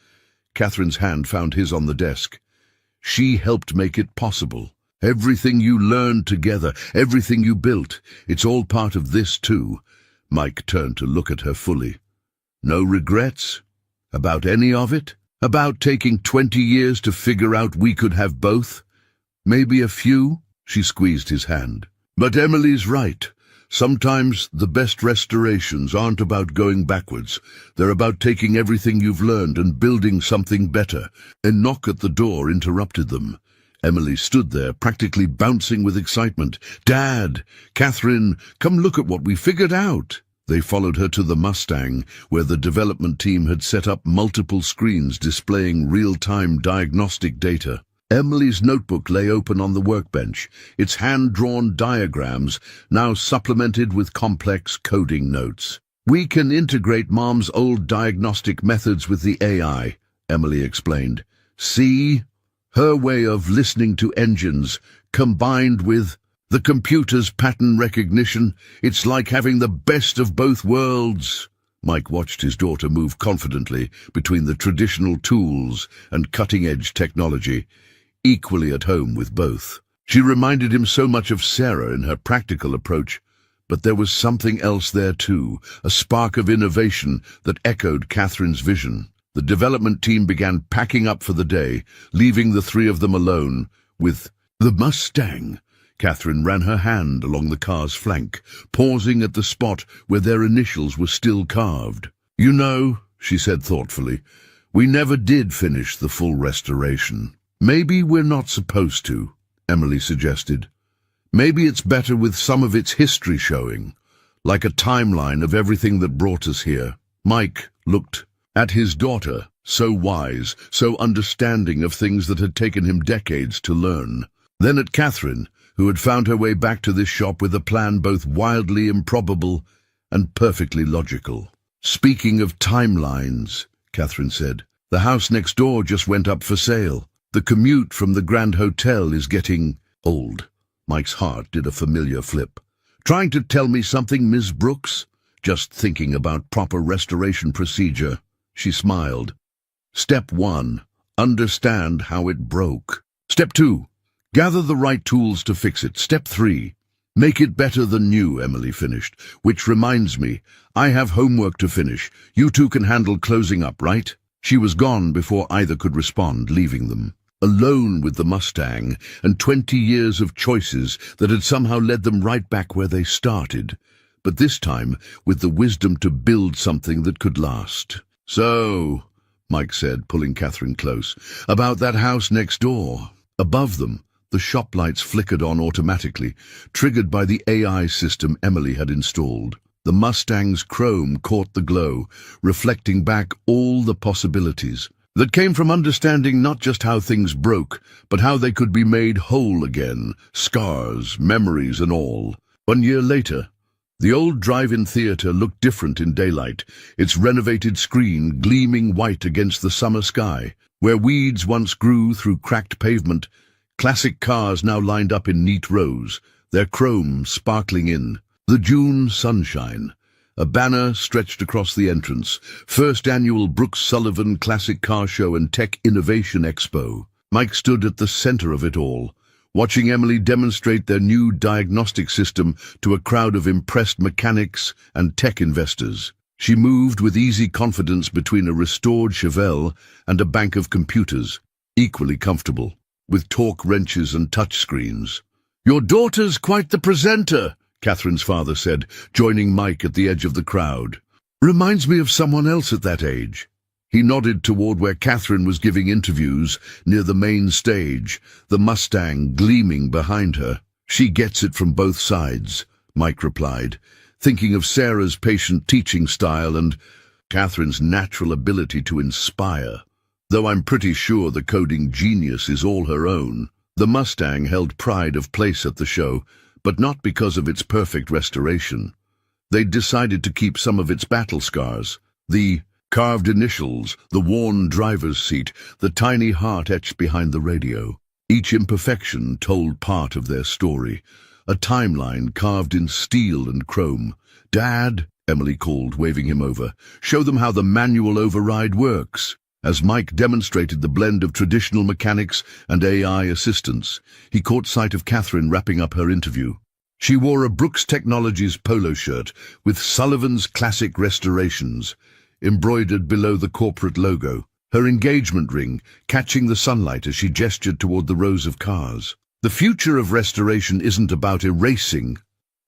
Catherine's hand found his on the desk. She helped make it possible. Everything you learned together, everything you built, it's all part of this too. Mike turned to look at her fully. No regrets? About any of it? About taking 20 years to figure out we could have both? Maybe a few? She squeezed his hand. But Emily's right. Sometimes the best restorations aren't about going backwards. They're about taking everything you've learned and building something better. A knock at the door interrupted them. Emily stood there, practically bouncing with excitement. Dad! Catherine! Come look at what we figured out! They followed her to the Mustang, where the development team had set up multiple screens displaying real-time diagnostic data. Emily's notebook lay open on the workbench, its hand-drawn diagrams now supplemented with complex coding notes. We can integrate Mom's old diagnostic methods with the AI, Emily explained. See? Her way of listening to engines, combined with the computer's pattern recognition, it's like having the best of both worlds. Mike watched his daughter move confidently between the traditional tools and cutting-edge technology, equally at home with both. She reminded him so much of Sarah in her practical approach, but there was something else there too, a spark of innovation that echoed Catherine's vision. The development team began packing up for the day, leaving the three of them alone with the Mustang. Catherine ran her hand along the car's flank, pausing at the spot where their initials were still carved. You know, she said thoughtfully, we never did finish the full restoration. Maybe we're not supposed to, Emily suggested. Maybe it's better with some of its history showing, like a timeline of everything that brought us here. Mike looked at his daughter, so wise, so understanding of things that had taken him decades to learn. Then at Catherine, who had found her way back to this shop with a plan both wildly improbable and perfectly logical. Speaking of timelines, Catherine said, the house next door just went up for sale. The commute from the Grand Hotel is getting old. Mike's heart did a familiar flip. Trying to tell me something, Ms. Brooks? Just thinking about proper restoration procedure. She smiled. Step 1. Understand how it broke. Step 2. Gather the right tools to fix it. Step 3. Make it better than new, Emily finished. Which reminds me, I have homework to finish. You two can handle closing up, right? She was gone before either could respond, leaving them alone with the Mustang and 20 years of choices that had somehow led them right back where they started, but this time with the wisdom to build something that could last. So, Mike said, pulling Catherine close, about that house next door. Above them, the shop lights flickered on automatically, triggered by the AI system Emily had installed. The Mustang's chrome caught the glow, reflecting back all the possibilities that came from understanding not just how things broke, but how they could be made whole again, scars, memories and all. 1 year later, the old drive-in theater looked different in daylight, its renovated screen gleaming white against the summer sky. Where weeds once grew through cracked pavement, classic cars now lined up in neat rows, their chrome sparkling in. The June sunshine. A banner stretched across the entrance. First annual Brooks Sullivan Classic Car Show and Tech Innovation Expo. Mike stood at the center of it all, watching Emily demonstrate their new diagnostic system to a crowd of impressed mechanics and tech investors. She moved with easy confidence between a restored Chevelle and a bank of computers, equally comfortable, with torque wrenches and touchscreens. Your daughter's quite the presenter, Catherine's father said, joining Mike at the edge of the crowd. Reminds me of someone else at that age. He nodded toward where Catherine was giving interviews near the main stage, the Mustang gleaming behind her. She gets it from both sides, Mike replied, thinking of Sarah's patient teaching style and Catherine's natural ability to inspire. Though I'm pretty sure the coding genius is all her own. The Mustang held pride of place at the show, but not because of its perfect restoration. They'd decided to keep some of its battle scars, the carved initials, the worn driver's seat, the tiny heart etched behind the radio. Each imperfection told part of their story, a timeline carved in steel and chrome. "Dad," Emily called, waving him over, "show them how the manual override works." As Mike demonstrated the blend of traditional mechanics and AI assistance, he caught sight of Catherine wrapping up her interview. She wore a Brooks Technologies polo shirt with Sullivan's classic restorations embroidered below the corporate logo, her engagement ring catching the sunlight as she gestured toward the rows of cars. "The future of restoration isn't about erasing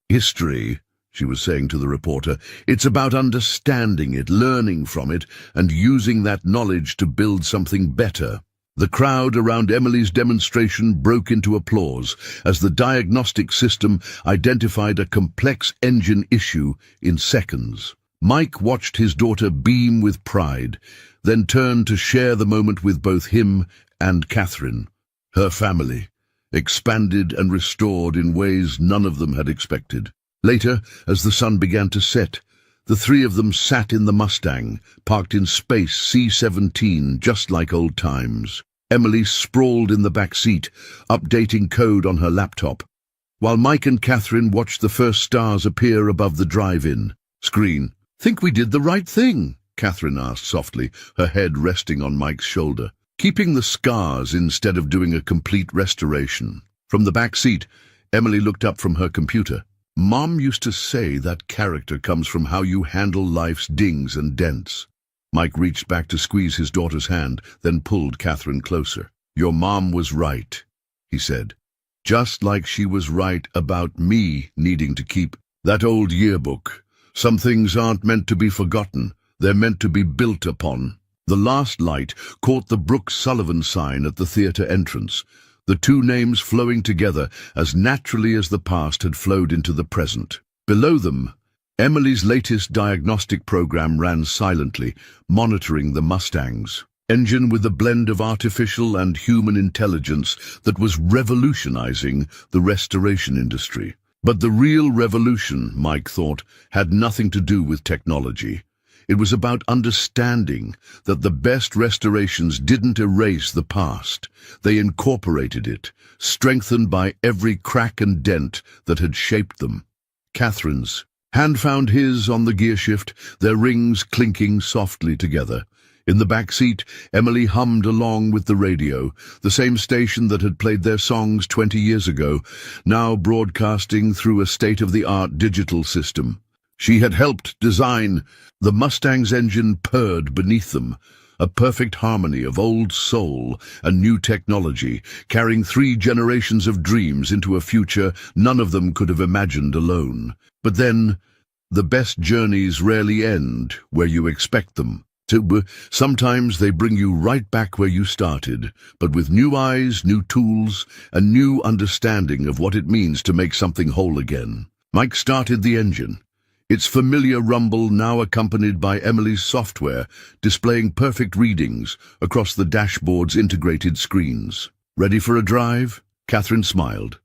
history," she was saying to the reporter. "It's about understanding it, learning from it, and using that knowledge to build something better." The crowd around Emily's demonstration broke into applause as the diagnostic system identified a complex engine issue in seconds. Mike watched his daughter beam with pride, then turned to share the moment with both him and Catherine. Her family, expanded and restored in ways none of them had expected. Later, as the sun began to set, the three of them sat in the Mustang, parked in space C-17, just like old times. Emily sprawled in the back seat, updating code on her laptop, while Mike and Catherine watched the first stars appear above the drive-in screen. "Think we did the right thing?" Catherine asked softly, her head resting on Mike's shoulder. "Keeping the scars instead of doing a complete restoration." From the back seat, Emily looked up from her computer. "Mom used to say that character comes from how you handle life's dings and dents." Mike reached back to squeeze his daughter's hand, then pulled Catherine closer. "Your mom was right," he said. "Just like she was right about me needing to keep that old yearbook. Some things aren't meant to be forgotten. They're meant to be built upon." The last light caught the Brooks Sullivan sign at the theater entrance, the two names flowing together as naturally as the past had flowed into the present. Below them, Emily's latest diagnostic program ran silently, monitoring the Mustang's engine with a blend of artificial and human intelligence that was revolutionizing the restoration industry. But the real revolution, Mike thought, had nothing to do with technology. It was about understanding that the best restorations didn't erase the past. They incorporated it, strengthened by every crack and dent that had shaped them. Catherine's hand found his on the gearshift, their rings clinking softly together. In the back seat, Emily hummed along with the radio, the same station that had played their songs 20 years ago, now broadcasting through a state-of-the-art digital system. She had helped design. The Mustang's engine purred beneath them, a perfect harmony of old soul and new technology, carrying 3 generations of dreams into a future none of them could have imagined alone. But then, the best journeys rarely end where you expect them. Sometimes they bring you right back where you started, but with new eyes, new tools, and new understanding of what it means to make something whole again. Mike started the engine, its familiar rumble now accompanied by Emily's software, displaying perfect readings across the dashboard's integrated screens. "Ready for a drive?" Catherine smiled,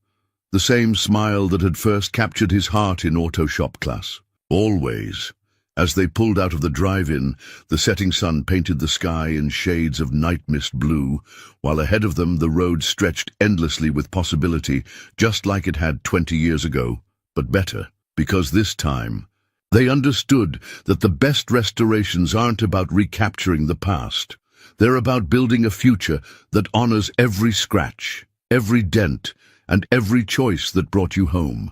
the same smile that had first captured his heart in auto shop class. "Always." As they pulled out of the drive-in, the setting sun painted the sky in shades of night mist blue, while ahead of them the road stretched endlessly with possibility, just like it had 20 years ago, but better, because this time they understood that the best restorations aren't about recapturing the past. They're about building a future that honors every scratch, every dent, and every choice that brought you home.